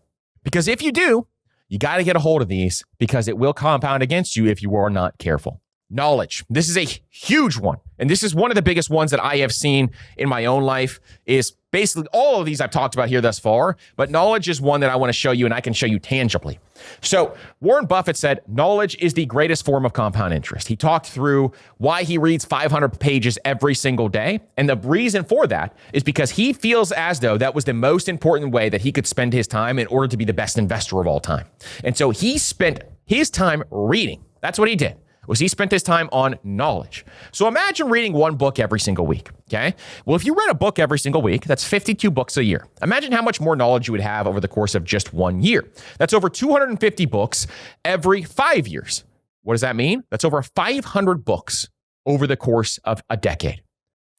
Because if you do, you got to get a hold of these because it will compound against you if you are not careful. Knowledge. This is a huge one. And this is one of the biggest ones that I have seen in my own life is basically all of these I've talked about here thus far, but knowledge is one that I want to show you and I can show you tangibly. So Warren Buffett said, knowledge is the greatest form of compound interest. He talked through why he reads 500 pages every single day. And the reason for that is because he feels as though that was the most important way that he could spend his time in order to be the best investor of all time. And so he spent his time reading. That's what he did. He spent his time on knowledge. So imagine reading one book every single week, okay? Well, if you read a book every single week, that's 52 books a year. Imagine how much more knowledge you would have over the course of just 1 year. That's over 250 books every 5 years. What does that mean? That's over 500 books over the course of a decade.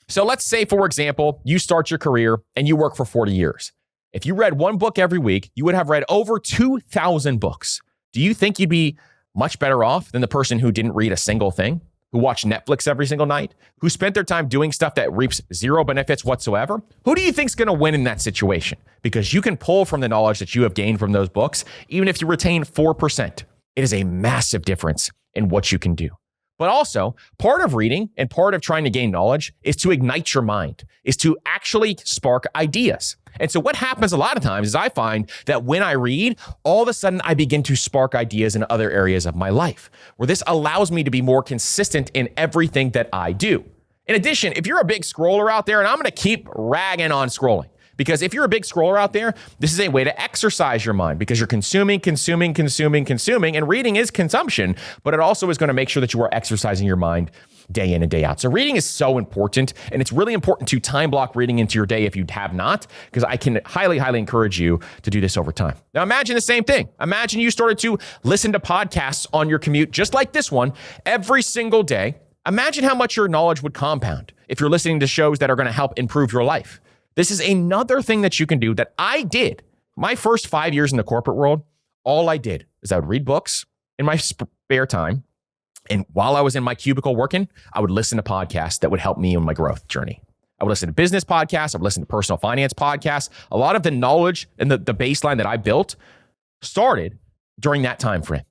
So let's say, for example, you start your career and you work for 40 years. If you read one book every week, you would have read over 2,000 books. Do you think you'd be much better off than the person who didn't read a single thing, who watched Netflix every single night, who spent their time doing stuff that reaps zero benefits whatsoever? Who do you think's going to win in that situation? Because you can pull from the knowledge that you have gained from those books, even if you retain 4%. It is a massive difference in what you can do. But also, part of reading and part of trying to gain knowledge is to ignite your mind, is to actually spark ideas. And so what happens a lot of times is I find that when I read, all of a sudden I begin to spark ideas in other areas of my life, where this allows me to be more consistent in everything that I do. In addition, if you're a big scroller out there, and I'm going to keep ragging on scrolling, because if you're a big scroller out there, this is a way to exercise your mind because you're consuming, and reading is consumption, but it also is going to make sure that you are exercising your mind day in and day out. So reading is so important, and it's really important to time block reading into your day if you have not, because I can highly encourage you to do this over time. Now imagine the same thing. Imagine you started to listen to podcasts on your commute, just like this one, every single day. Imagine how much your knowledge would compound if you're listening to shows that are going to help improve your life. This is another thing that you can do that I did. My first 5 years in the corporate world, all I did is I would read books in my spare time. And while I was in my cubicle working, I would listen to podcasts that would help me in my growth journey. I would listen to business podcasts. I would listen to personal finance podcasts. A lot of the knowledge and the baseline that I built started during that time frame.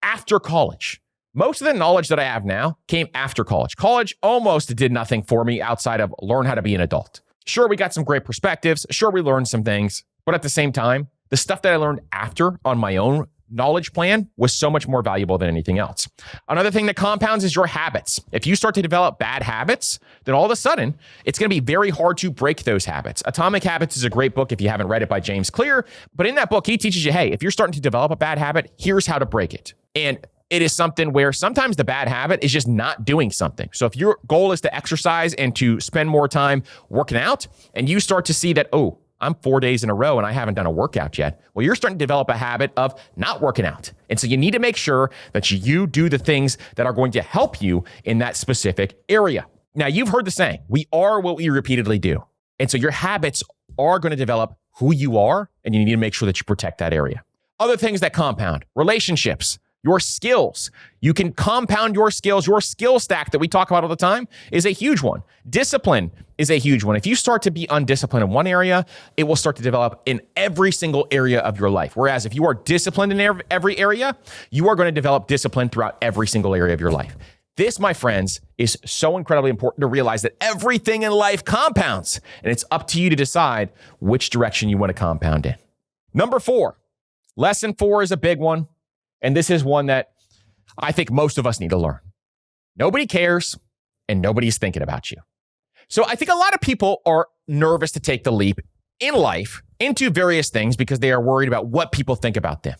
After college, most of the knowledge that I have now came after college. College almost did nothing for me outside of learn how to be an adult. Sure, we got some great perspectives. Sure, we learned some things. But at the same time, the stuff that I learned after on my own knowledge plan was so much more valuable than anything else. Another thing that compounds is your habits. If you start to develop bad habits, then all of a sudden, it's going to be very hard to break those habits. Atomic Habits is a great book if you haven't read it by James Clear. But in that book, he teaches you, hey, if you're starting to develop a bad habit, here's how to break it. And it is something where sometimes the bad habit is just not doing something. So if your goal is to exercise and to spend more time working out, and you start to see that, oh, I'm 4 days in a row and I haven't done a workout yet. Well, you're starting to develop a habit of not working out. And so you need to make sure that you do the things that are going to help you in that specific area. Now, you've heard the saying, we are what we repeatedly do. And so your habits are going to develop who you are, and you need to make sure that you protect that area. Other things that compound, relationships. Your skills. You can compound your skills. Your skill stack that we talk about all the time is a huge one. Discipline is a huge one. If you start to be undisciplined in one area, it will start to develop in every single area of your life. Whereas if you are disciplined in every area, you are going to develop discipline throughout every single area of your life. This, my friends, is so incredibly important to realize that everything in life compounds, and it's up to you to decide which direction you want to compound in. Number 4, lesson 4 is a big one. And this is one that I think most of us need to learn. Nobody cares and nobody's thinking about you. So I think a lot of people are nervous to take the leap in life into various things because they are worried about what people think about them.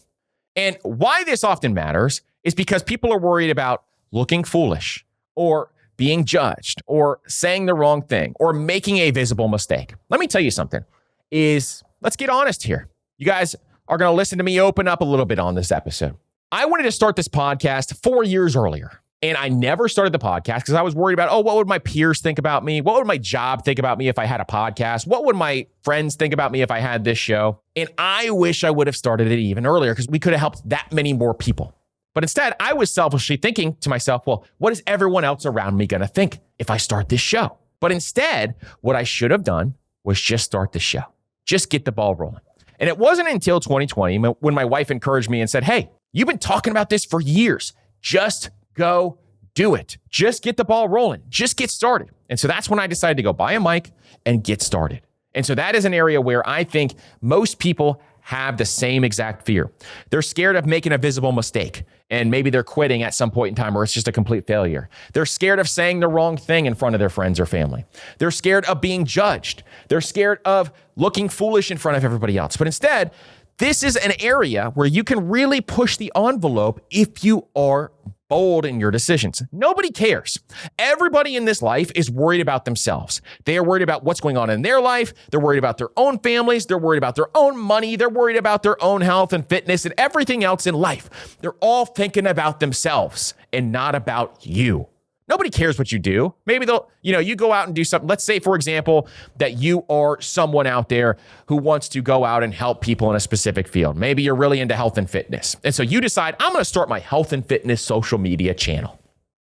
And why this often matters is because people are worried about looking foolish or being judged or saying the wrong thing or making a visible mistake. Let me tell you something let's get honest here. You guys are going to listen to me open up a little bit on this episode. I wanted to start this podcast 4 years earlier, and I never started the podcast because I was worried about, what would my peers think about me? What would my job think about me if I had a podcast? What would my friends think about me if I had this show? And I wish I would have started it even earlier because we could have helped that many more people. But instead, I was selfishly thinking to myself, well, what is everyone else around me going to think if I start this show? But instead, what I should have done was just start the show. Just get the ball rolling. And it wasn't until 2020 when my wife encouraged me and said, hey, you've been talking about this for years. Just go do it. Just get the ball rolling. Just get started. And so that's when I decided to go buy a mic and get started. And so that is an area where I think most people have the same exact fear. They're scared of making a visible mistake, and maybe they're quitting at some point in time, or it's just a complete failure. They're scared of saying the wrong thing in front of their friends or family. They're scared of being judged. They're scared of looking foolish in front of everybody else. But instead, this is an area where you can really push the envelope if you are bold in your decisions. Nobody cares. Everybody in this life is worried about themselves. They are worried about what's going on in their life. They're worried about their own families. They're worried about their own money. They're worried about their own health and fitness and everything else in life. They're all thinking about themselves and not about you. Nobody cares what you do. Maybe you go out and do something. Let's say, for example, that you are someone out there who wants to go out and help people in a specific field. Maybe you're really into health and fitness. And so you decide, I'm going to start my health and fitness social media channel.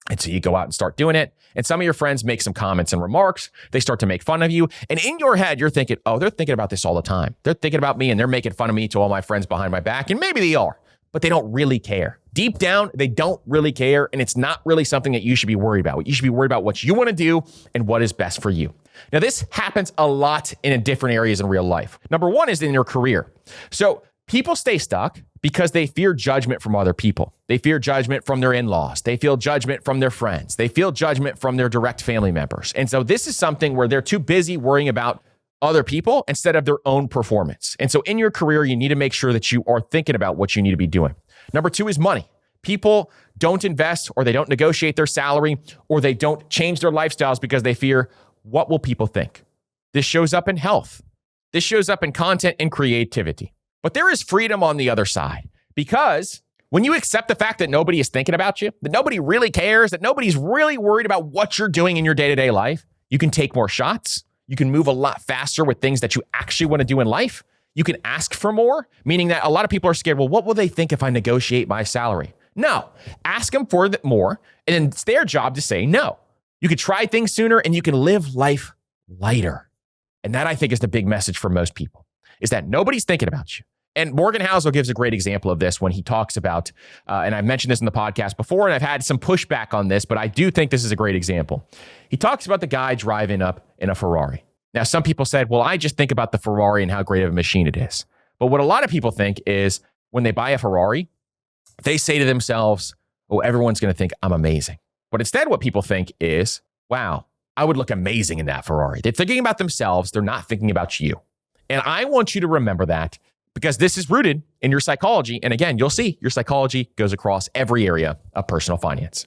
And so you go out and start doing it. And some of your friends make some comments and remarks. They start to make fun of you. And in your head, you're thinking, oh, they're thinking about this all the time. They're thinking about me and they're making fun of me to all my friends behind my back. And maybe they are, but they don't really care. Deep down, they don't really care, and it's not really something that you should be worried about. You should be worried about what you want to do and what is best for you. Now, this happens a lot in different areas in real life. Number one is in your career. So people stay stuck because they fear judgment from other people. They fear judgment from their in-laws. They feel judgment from their friends. They feel judgment from their direct family members. And so this is something where they're too busy worrying about other people instead of their own performance. And so in your career, you need to make sure that you are thinking about what you need to be doing. Number two is money. People don't invest, or they don't negotiate their salary, or they don't change their lifestyles because they fear, what will people think? This shows up in health. This shows up in content and creativity. But there is freedom on the other side, because when you accept the fact that nobody is thinking about you, that nobody really cares, that nobody's really worried about what you're doing in your day-to-day life, you can take more shots. You can move a lot faster with things that you actually want to do in life. You can ask for more, meaning that a lot of people are scared, well, what will they think if I negotiate my salary? No, ask them for more, and then it's their job to say no. You can try things sooner, and you can live life lighter. And that, I think, is the big message for most people, is that nobody's thinking about you. And Morgan Housel gives a great example of this when he talks about, and I've mentioned this in the podcast before, and I've had some pushback on this, but I do think this is a great example. He talks about the guy driving up in a Ferrari. Now, some people said, well, I just think about the Ferrari and how great of a machine it is. But what a lot of people think is when they buy a Ferrari, they say to themselves, oh, everyone's going to think I'm amazing. But instead, what people think is, wow, I would look amazing in that Ferrari. They're thinking about themselves. They're not thinking about you. And I want you to remember that, because this is rooted in your psychology. And again, you'll see your psychology goes across every area of personal finance.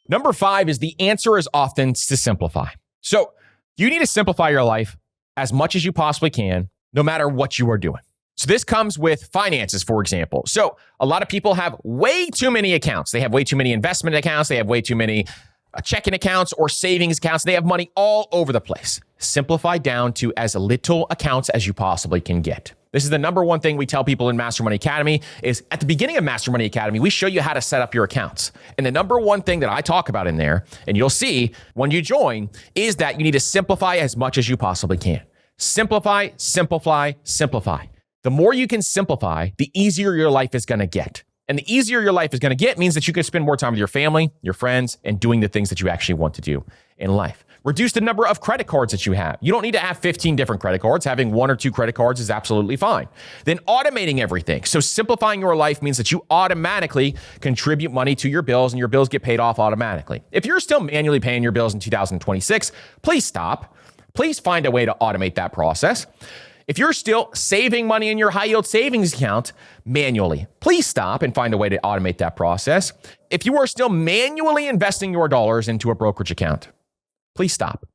Number 5 is the answer is often to simplify. So you need to simplify your life as much as you possibly can, no matter what you are doing. So this comes with finances, for example. So a lot of people have way too many accounts. They have way too many investment accounts. They have way too many checking accounts or savings accounts. They have money all over the place. Simplify down to as little accounts as you possibly can get. This is the number one thing we tell people in Master Money Academy is at the beginning of Master Money Academy, we show you how to set up your accounts. And the number one thing that I talk about in there, and you'll see when you join, is that you need to simplify as much as you possibly can. Simplify, simplify, simplify. The more you can simplify, the easier your life is going to get. And the easier your life is going to get means that you can spend more time with your family, your friends, and doing the things that you actually want to do in life. Reduce the number of credit cards that you have. You don't need to have 15 different credit cards. Having 1 or 2 credit cards is absolutely fine. Then automating everything. So simplifying your life means that you automatically contribute money to your bills and your bills get paid off automatically. If you're still manually paying your bills in 2026, please stop. Please find a way to automate that process. If you're still saving money in your high yield savings account manually, please stop and find a way to automate that process. If you are still manually investing your dollars into a brokerage account, please stop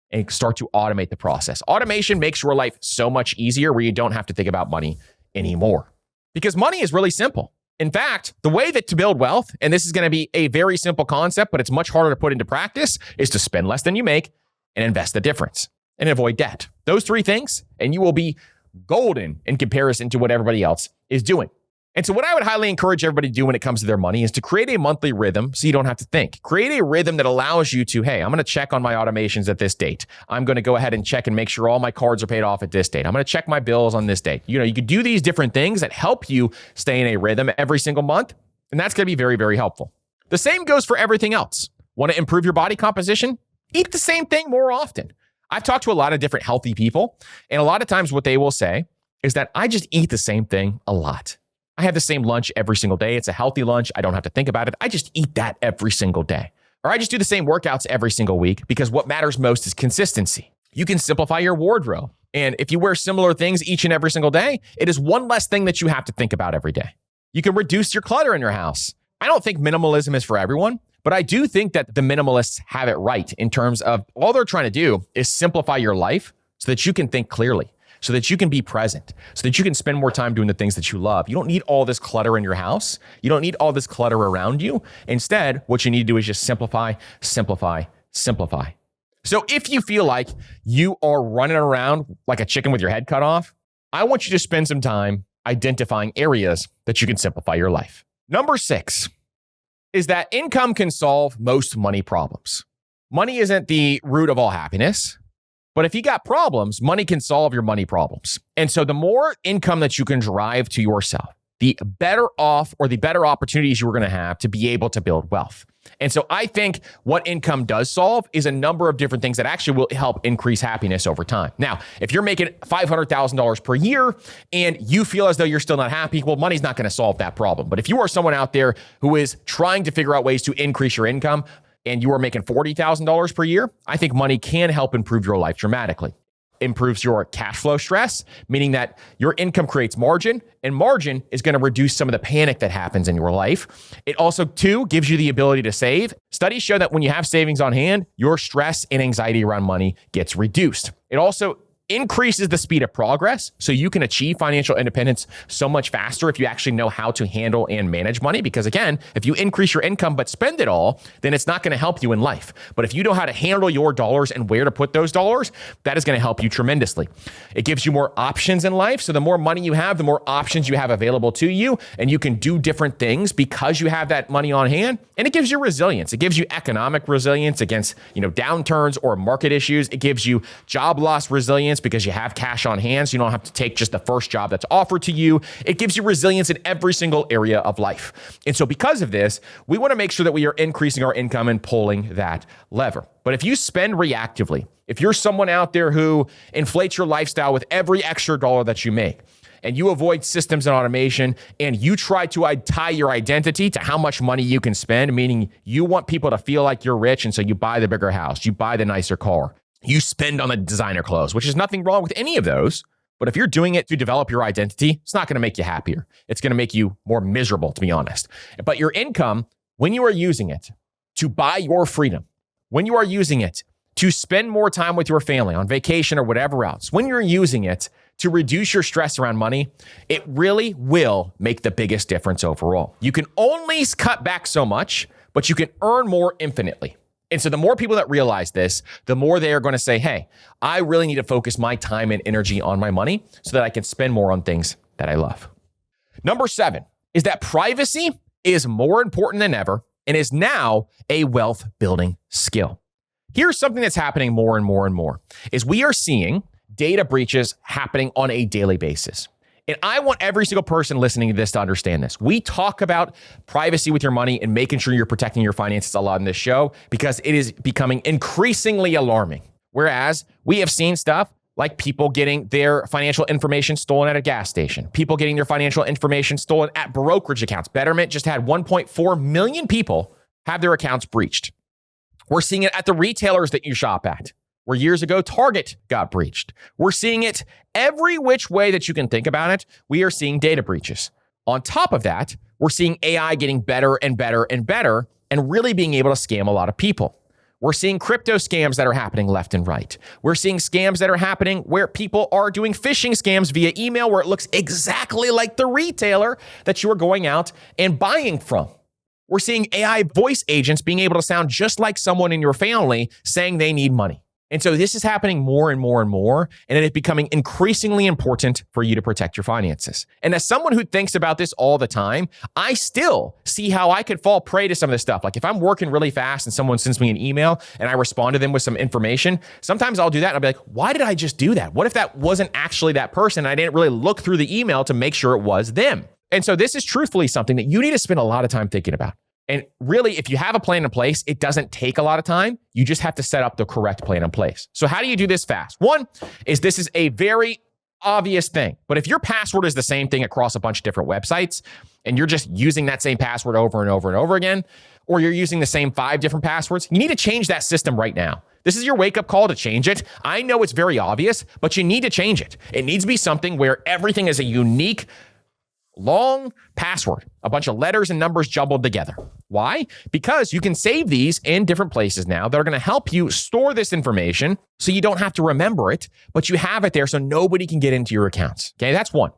and start to automate the process. Automation makes your life so much easier where you don't have to think about money anymore, because money is really simple. In fact, the way that to build wealth, and this is going to be a very simple concept, but it's much harder to put into practice, is to spend less than you make and invest the difference and avoid debt. Those 3 things, and you will be golden in comparison to what everybody else is doing. And so what I would highly encourage everybody to do when it comes to their money is to create a monthly rhythm so you don't have to think. Create a rhythm that allows you to, hey, I'm going to check on my automations at this date. I'm going to go ahead and check and make sure all my cards are paid off at this date. I'm going to check my bills on this date. You could do these different things that help you stay in a rhythm every single month, and that's going to be very, very helpful. The same goes for everything else. Want to improve your body composition? Eat the same thing more often. I've talked to a lot of different healthy people, and a lot of times what they will say is that I just eat the same thing a lot. I have the same lunch every single day. It's a healthy lunch. I don't have to think about it. I just eat that every single day. Or I just do the same workouts every single week because what matters most is consistency. You can simplify your wardrobe. And if you wear similar things each and every single day, it is one less thing that you have to think about every day. You can reduce your clutter in your house. I don't think minimalism is for everyone, but I do think that the minimalists have it right in terms of all they're trying to do is simplify your life so that you can think clearly, so that you can be present, so that you can spend more time doing the things that you love. You don't need all this clutter in your house. You don't need all this clutter around you. Instead, what you need to do is just simplify, simplify, simplify. So if you feel like you are running around like a chicken with your head cut off, I want you to spend some time identifying areas that you can simplify your life. Number 6 is that income can solve most money problems. Money isn't the root of all happiness. But if you got problems, money can solve your money problems. And so the more income that you can drive to yourself, the better off or the better opportunities you're going to have to be able to build wealth. And so I think what income does solve is a number of different things that actually will help increase happiness over time. Now, if you're making $500,000 per year and you feel as though you're still not happy, well, money's not going to solve that problem. But if you are someone out there who is trying to figure out ways to increase your income, and you are making $40,000 per year, I think money can help improve your life dramatically. Improves your cash flow stress, meaning that your income creates margin, and margin is going to reduce some of the panic that happens in your life. It also, too, gives you the ability to save. Studies show that when you have savings on hand, your stress and anxiety around money gets reduced. It also increases the speed of progress, so you can achieve financial independence so much faster if you actually know how to handle and manage money. Because again, if you increase your income but spend it all, then it's not going to help you in life. But if you know how to handle your dollars and where to put those dollars, that is going to help you tremendously. It gives you more options in life. So the more money you have, the more options you have available to you, and you can do different things because you have that money on hand. And it gives you resilience. It gives you economic resilience against, downturns or market issues. It gives you job loss resilience because you have cash on hand, so you don't have to take just the first job that's offered to you. It gives you resilience in every single area of life. And so because of this, we want to make sure that we are increasing our income and pulling that lever. But if you spend reactively, if you're someone out there who inflates your lifestyle with every extra dollar that you make, and you avoid systems and automation, and you try to tie your identity to how much money you can spend, meaning you want people to feel like you're rich, and so you buy the bigger house, you buy the nicer car, you spend on the designer clothes, which is nothing wrong with any of those. But if you're doing it to develop your identity, it's not going to make you happier. It's going to make you more miserable, to be honest. But your income, when you are using it to buy your freedom, when you are using it to spend more time with your family on vacation or whatever else, when you're using it to reduce your stress around money, it really will make the biggest difference overall. You can only cut back so much, but you can earn more infinitely. And so the more people that realize this, the more they are going to say, hey, I really need to focus my time and energy on my money so that I can spend more on things that I love. Number 7 is that privacy is more important than ever and is now a wealth building skill. Here's something that's happening more and more and more is we are seeing data breaches happening on a daily basis. And I want every single person listening to this to understand this. We talk about privacy with your money and making sure you're protecting your finances a lot in this show because it is becoming increasingly alarming. Whereas we have seen stuff like people getting their financial information stolen at a gas station, people getting their financial information stolen at brokerage accounts. Betterment just had 1.4 million people have their accounts breached. We're seeing it at the retailers that you shop at, where years ago, Target got breached. We're seeing it every which way that you can think about it. We are seeing data breaches. On top of that, we're seeing AI getting better and better and better and really being able to scam a lot of people. We're seeing crypto scams that are happening left and right. We're seeing scams that are happening where people are doing phishing scams via email where it looks exactly like the retailer that you are going out and buying from. We're seeing AI voice agents being able to sound just like someone in your family saying they need money. And so this is happening more and more and more, and it is becoming increasingly important for you to protect your finances. And as someone who thinks about this all the time, I still see how I could fall prey to some of this stuff. Like if I'm working really fast and someone sends me an email and I respond to them with some information, sometimes I'll do that and I'll be like, why did I just do that? What if that wasn't actually that person? I didn't really look through the email to make sure it was them. And so this is truthfully something that you need to spend a lot of time thinking about. And really, if you have a plan in place, it doesn't take a lot of time. You just have to set up the correct plan in place. So how do you do this fast? One is this is a very obvious thing. But if your password is the same thing across a bunch of different websites and you're just using that same password over and over and over again, or you're using the same 5 different passwords, you need to change that system right now. This is your wake-up call to change it. I know it's very obvious, but you need to change it. It needs to be something where everything is a unique long password, a bunch of letters and numbers jumbled together. Why? Because you can save these in different places now that are going to help you store this information so you don't have to remember it, but you have it there so nobody can get into your accounts. Okay, that's one.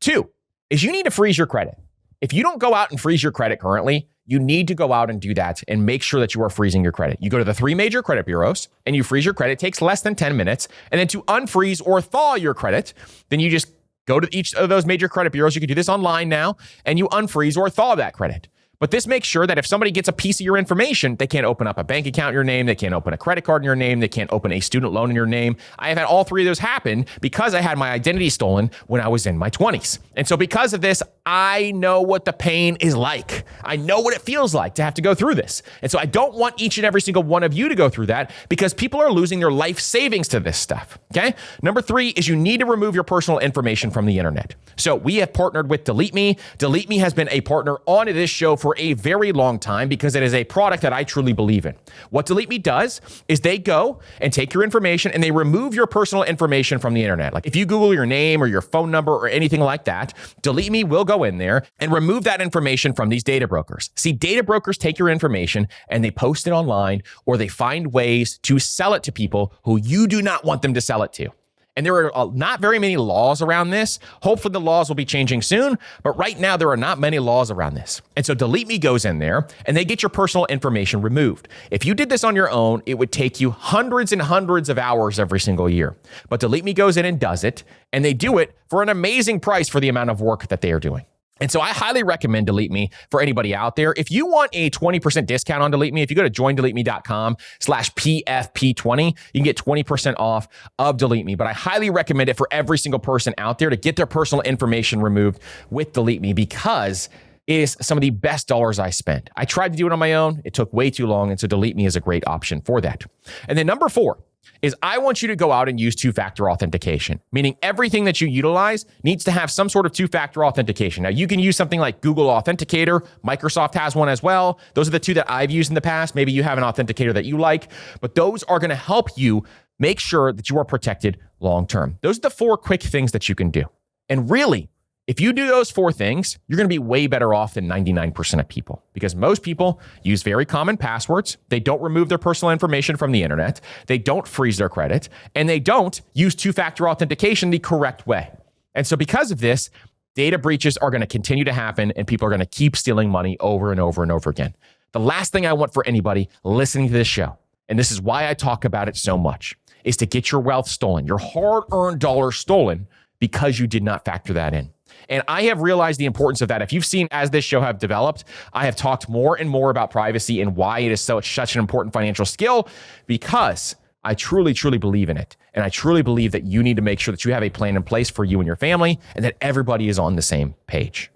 2 is you need to freeze your credit. If you don't go out and freeze your credit currently, you need to go out and do that and make sure that you are freezing your credit. You go to the 3 major credit bureaus and you freeze your credit. It takes less than 10 minutes. And then to unfreeze or thaw your credit, then you just go to each of those major credit bureaus. You can do this online now, and you unfreeze or thaw that credit. But this makes sure that if somebody gets a piece of your information, they can't open up a bank account in your name, they can't open a credit card in your name, they can't open a student loan in your name. I have had all 3 of those happen because I had my identity stolen when I was in my 20s. And so because of this, I know what the pain is like. I know what it feels like to have to go through this. And so I don't want each and every single one of you to go through that because people are losing their life savings to this stuff. Okay. Number 3 is you need to remove your personal information from the internet. So we have partnered with Delete Me. Delete Me has been a partner on this show for a very long time because it is a product that I truly believe in. What Delete Me does is they go and take your information and they remove your personal information from the internet. Like if you Google your name or your phone number or anything like that, Delete Me will go in there and remove that information from these data brokers. See, data brokers take your information and they post it online or they find ways to sell it to people who you do not want them to sell it to. And there are not very many laws around this. Hopefully the laws will be changing soon, but right now there are not many laws around this. And so Delete Me goes in there and they get your personal information removed. If you did this on your own, it would take you hundreds and hundreds of hours every single year. But Delete Me goes in and does it, and they do it for an amazing price for the amount of work that they are doing. And so I highly recommend Delete Me for anybody out there. If you want a 20% discount on Delete Me, if you go to joindeleteme.com/PFP20, you can get 20% off of Delete Me. But I highly recommend it for every single person out there to get their personal information removed with Delete Me because it is some of the best dollars I spent. I tried to do it on my own. It took way too long. And so Delete Me is a great option for that. And then number 4 is I want you to go out and use 2-factor authentication, meaning everything that you utilize needs to have some sort of 2-factor authentication. Now, you can use something like Google Authenticator. Microsoft has one as well. Those are the 2 that I've used in the past. Maybe you have an authenticator that you like, but those are going to help you make sure that you are protected long term. Those are the 4 quick things that you can do. And really, if you do those 4 things, you're going to be way better off than 99% of people because most people use very common passwords. They don't remove their personal information from the internet. They don't freeze their credit, and they don't use 2-factor authentication the correct way. And so because of this, data breaches are going to continue to happen and people are going to keep stealing money over and over and over again. The last thing I want for anybody listening to this show, and this is why I talk about it so much, is to get your wealth stolen, your hard-earned dollars stolen because you did not factor that in. And I have realized the importance of that. If you've seen as this show have developed, I have talked more and more about privacy and why it is such an important financial skill because I truly, truly believe in it. And I truly believe that you need to make sure that you have a plan in place for you and your family and that everybody is on the same page.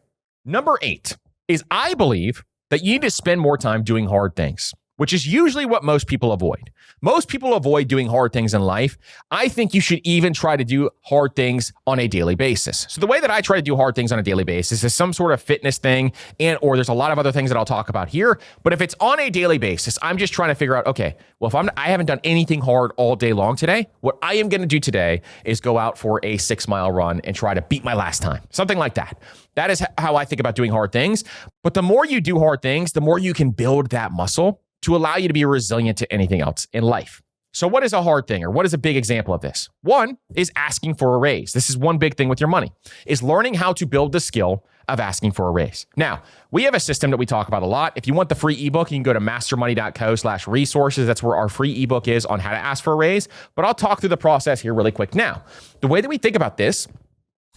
Number 8 is I believe that you need to spend more time doing hard things, which is usually what most people avoid. Most people avoid doing hard things in life. I think you should even try to do hard things on a daily basis. So the way that I try to do hard things on a daily basis is some sort of fitness thing or there's a lot of other things that I'll talk about here. But if it's on a daily basis, I'm just trying to figure out, okay, well, if I haven't done anything hard all day long today, what I am going to do today is go out for a 6-mile run and try to beat my last time. Something like that. That is how I think about doing hard things. But the more you do hard things, the more you can build that muscle to allow you to be resilient to anything else in life. So what is a hard thing, or what is a big example of this? One is asking for a raise. This is one big thing with your money, is learning how to build the skill of asking for a raise. Now, we have a system that we talk about a lot. If you want the free ebook, you can go to mastermoney.co/resources. That's where our free ebook is on how to ask for a raise. But I'll talk through the process here really quick. Now, the way that we think about this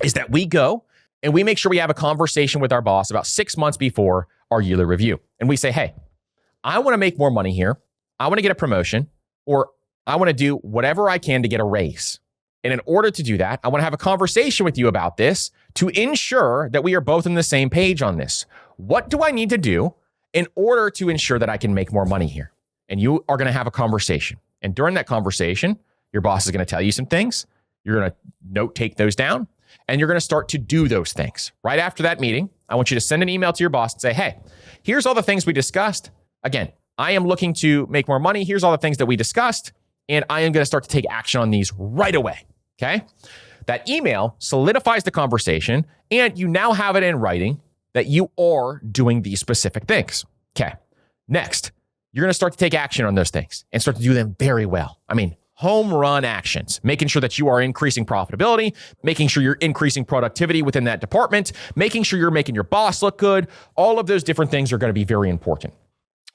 is that we go and we make sure we have a conversation with our boss about 6 months before our yearly review. And we say, hey, I want to make more money here. I want to get a promotion, or I want to do whatever I can to get a raise. And in order to do that, I want to have a conversation with you about this to ensure that we are both on the same page on this. What do I need to do in order to ensure that I can make more money here? And you are going to have a conversation. And during that conversation, your boss is going to tell you some things. You're going to take those down, and you're going to start to do those things. Right after that meeting, I want you to send an email to your boss and say, hey, here's all the things we discussed. Again, I am looking to make more money. Here's all the things that we discussed, and I am going to start to take action on these right away. Okay? That email solidifies the conversation, and you now have it in writing that you are doing these specific things. Okay. Next, you're going to start to take action on those things and start to do them very well. I mean, home run actions, making sure that you are increasing profitability, making sure you're increasing productivity within that department, making sure you're making your boss look good. All of those different things are going to be very important.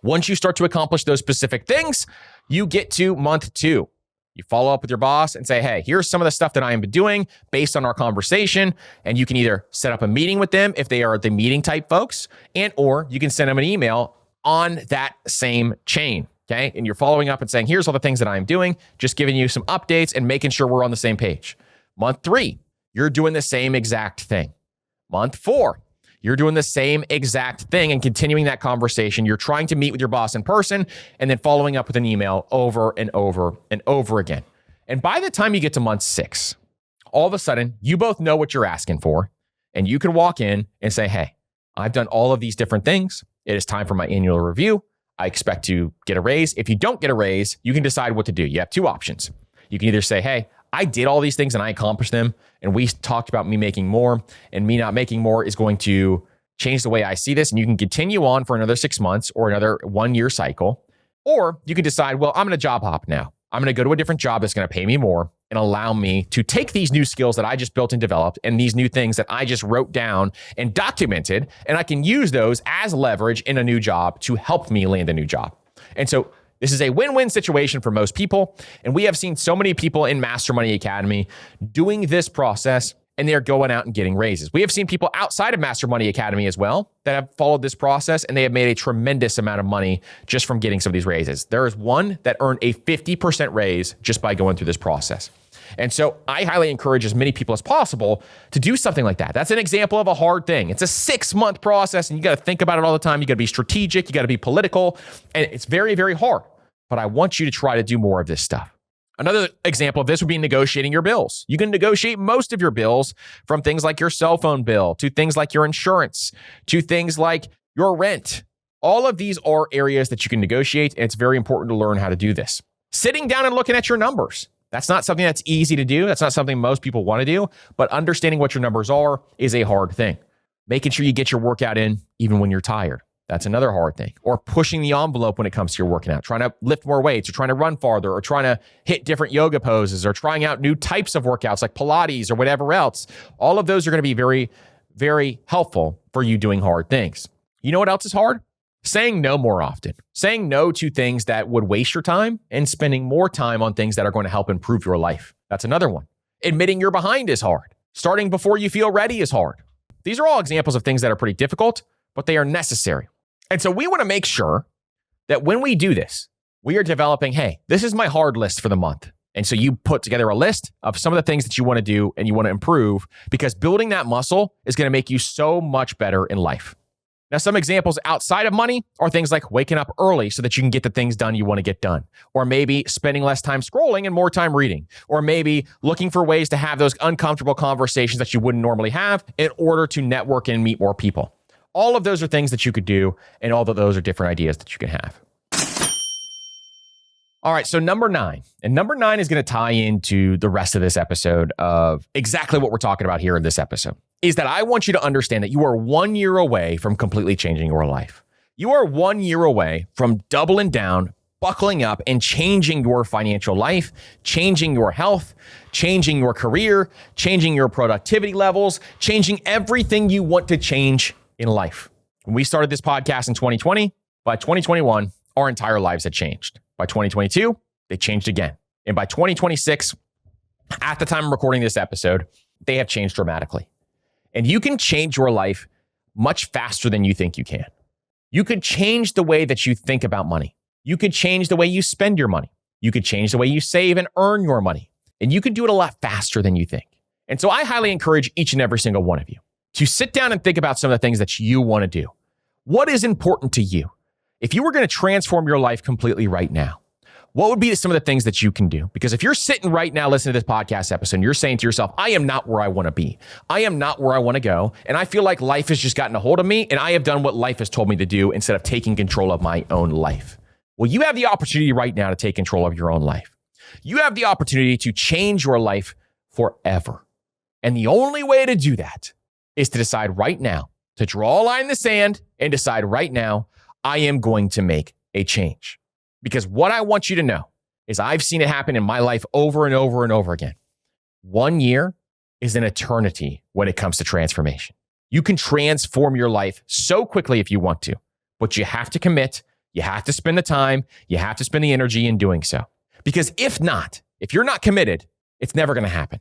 Once you start to accomplish those specific things, you get to month 2. You follow up with your boss and say, hey, here's some of the stuff that I am doing based on our conversation. And you can either set up a meeting with them if they are the meeting type folks, or you can send them an email on that same chain. Okay. And you're following up and saying, here's all the things that I'm doing, just giving you some updates and making sure we're on the same page. Month 3, you're doing the same exact thing. Month 4, you're doing the same exact thing and continuing that conversation. You're trying to meet with your boss in person and then following up with an email over and over and over again. And by the time you get to month 6, all of a sudden, you both know what you're asking for. And you can walk in and say, hey, I've done all of these different things. It is time for my annual review. I expect to get a raise. If you don't get a raise, you can decide what to do. You have 2 options. You can either say, hey, I did all these things and I accomplished them, and we talked about me making more, and me not making more is going to change the way I see this, and you can continue on for another 6 months or another 1-year cycle. Or you can decide, well, I'm going to job hop now. I'm going to go to a different job that's going to pay me more and allow me to take these new skills that I just built and developed and these new things that I just wrote down and documented, and I can use those as leverage in a new job to help me land a new job. And so this is a win-win situation for most people. And we have seen so many people in Master Money Academy doing this process, and they're going out and getting raises. We have seen people outside of Master Money Academy as well that have followed this process, and they have made a tremendous amount of money just from getting some of these raises. There is one that earned a 50% raise just by going through this process. And so I highly encourage as many people as possible to do something like that. That's an example of a hard thing. It's a 6-month process, and you got to think about it all the time. You got to be strategic. You got to be political, and it's very, very hard. But I want you to try to do more of this stuff. Another example of this would be negotiating your bills. You can negotiate most of your bills, from things like your cell phone bill to things like your insurance to things like your rent. All of these are areas that you can negotiate, and it's very important to learn how to do this. Sitting down and looking at your numbers. That's not something that's easy to do. That's not something most people want to do, but understanding what your numbers are is a hard thing. Making sure you get your workout in even when you're tired. That's another hard thing. Or pushing the envelope when it comes to your working out, trying to lift more weights or trying to run farther or trying to hit different yoga poses or trying out new types of workouts like Pilates or whatever else. All of those are going to be very, very helpful for you doing hard things. You know what else is hard? Saying no more often. Saying no to things that would waste your time and spending more time on things that are going to help improve your life. That's another one. Admitting you're behind is hard. Starting before you feel ready is hard. These are all examples of things that are pretty difficult, but they are necessary. And so we want to make sure that when we do this, we are developing, hey, this is my hard list for the month. And so you put together a list of some of the things that you want to do and you want to improve, because building that muscle is going to make you so much better in life. Now, some examples outside of money are things like waking up early so that you can get the things done you want to get done. Or maybe spending less time scrolling and more time reading. Or maybe looking for ways to have those uncomfortable conversations that you wouldn't normally have in order to network and meet more people. All of those are things that you could do, and all of those are different ideas that you can have. All right, so number 9. And number 9 is going to tie into the rest of this episode of exactly what we're talking about here in this episode, is that I want you to understand that you are 1 year away from completely changing your life. You are 1 year away from doubling down buckling up and changing your financial life, changing your health, changing your career, changing your productivity levels, changing everything you want to change in life. When we started this podcast in 2020, by 2021, our entire lives had changed. By 2022, they changed again. And by 2026, at the time I'm recording this episode, they have changed dramatically. And you can change your life much faster than you think you can. You could change the way that you think about money. You could change the way you spend your money. You could change the way you save and earn your money. And you could do it a lot faster than you think. And so I highly encourage each and every single one of you to sit down and think about some of the things that you want to do. What is important to you? If you were going to transform your life completely right now, what would be some of the things that you can do? Because if you're sitting right now listening to this podcast episode and you're saying to yourself, I am not where I want to be. I am not where I want to go. And I feel like life has just gotten a hold of me and I have done what life has told me to do instead of taking control of my own life. Well, you have the opportunity right now to take control of your own life. You have the opportunity to change your life forever. And the only way to do that is to decide right now to draw a line in the sand and decide right now, I am going to make a change. Because what I want you to know is I've seen it happen in my life over and over and over again. 1 year is an eternity when it comes to transformation. You can transform your life so quickly if you want to, but you have to commit, you have to spend the time, you have to spend the energy in doing so. Because if not, if you're not committed, it's never going to happen.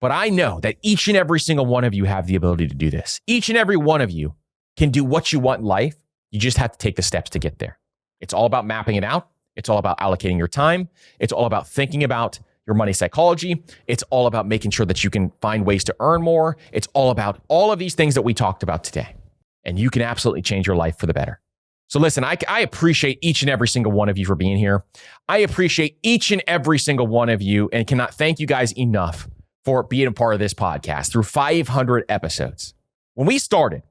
But I know that each and every single one of you have the ability to do this. Each and every one of you can do what you want in life. You just have to take the steps to get there. It's all about mapping it out. It's all about allocating your time. It's all about thinking about your money psychology. It's all about making sure that you can find ways to earn more. It's all about all of these things that we talked about today. And you can absolutely change your life for the better. So listen, I appreciate each and every single one of you for being here. I appreciate each and every single one of you and cannot thank you guys enough for being a part of this podcast through 500 episodes. When we started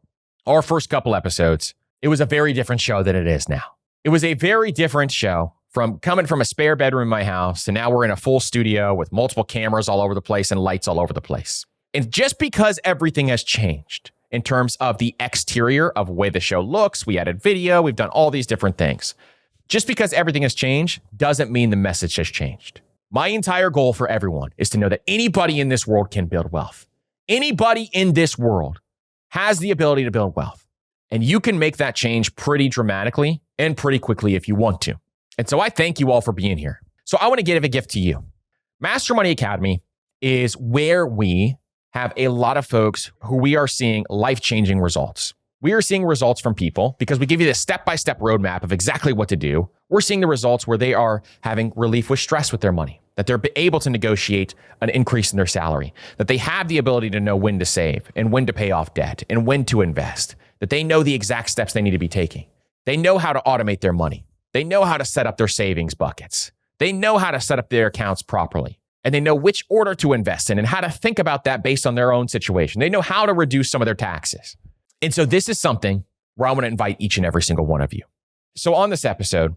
our first couple episodes, it was a very different show than it is now. It was a very different show from coming from a spare bedroom in my house to now we're in a full studio with multiple cameras all over the place and lights all over the place. And just because everything has changed in terms of the exterior of the way the show looks, we added video, we've done all these different things. Just because everything has changed doesn't mean the message has changed. My entire goal for everyone is to know that anybody in this world can build wealth. Anybody in this world has the ability to build wealth. And you can make that change pretty dramatically and pretty quickly if you want to. And so I thank you all for being here. So I want to give a gift to you. Master Money Academy is where we have a lot of folks who we are seeing life-changing results. We are seeing results from people because we give you this step-by-step roadmap of exactly what to do. We're seeing the results where they are having relief with stress with their money, that they're able to negotiate an increase in their salary, that they have the ability to know when to save and when to pay off debt and when to invest, that they know the exact steps they need to be taking. They know how to automate their money. They know how to set up their savings buckets. They know how to set up their accounts properly. And they know which order to invest in and how to think about that based on their own situation. They know how to reduce some of their taxes. And so this is something where I want to invite each and every single one of you. So on this episode,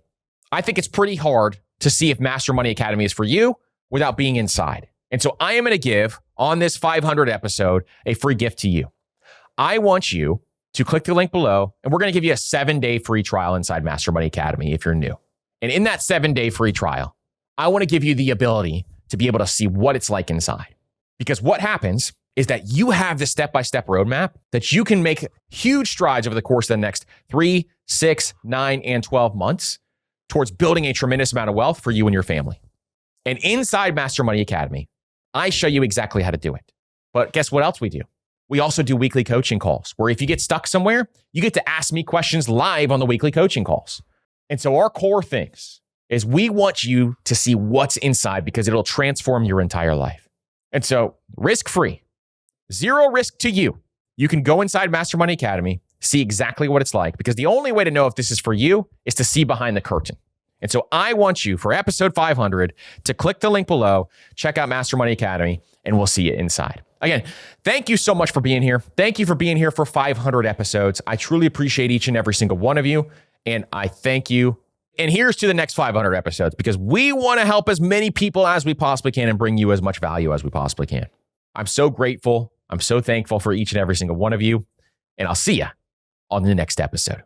I think it's pretty hard to see if Master Money Academy is for you without being inside. And so I am going to give on this 500 episode a free gift to you. I want you to click the link below and we're going to give you a 7-day free trial inside Master Money Academy if you're new. And in that 7-day free trial, I want to give you the ability to be able to see what it's like inside. Because what happens is that you have the step-by-step roadmap that you can make huge strides over the course of the next 3, 6, 9, and 12 months towards building a tremendous amount of wealth for you and your family. And inside Master Money Academy, I show you exactly how to do it. But guess what else we do? We also do weekly coaching calls where if you get stuck somewhere, you get to ask me questions live on the weekly coaching calls. And so our core things is we want you to see what's inside because it'll transform your entire life. And so risk-free, zero risk to you. You can go inside Master Money Academy, see exactly what it's like because the only way to know if this is for you is to see behind the curtain. And so I want you for episode 500 to click the link below, check out Master Money Academy, and we'll see you inside. Again, thank you so much for being here. Thank you for being here for 500 episodes. I truly appreciate each and every single one of you. And I thank you. And here's to the next 500 episodes because we want to help as many people as we possibly can and bring you as much value as we possibly can. I'm so grateful. I'm so thankful for each and every single one of you. And I'll see you on the next episode.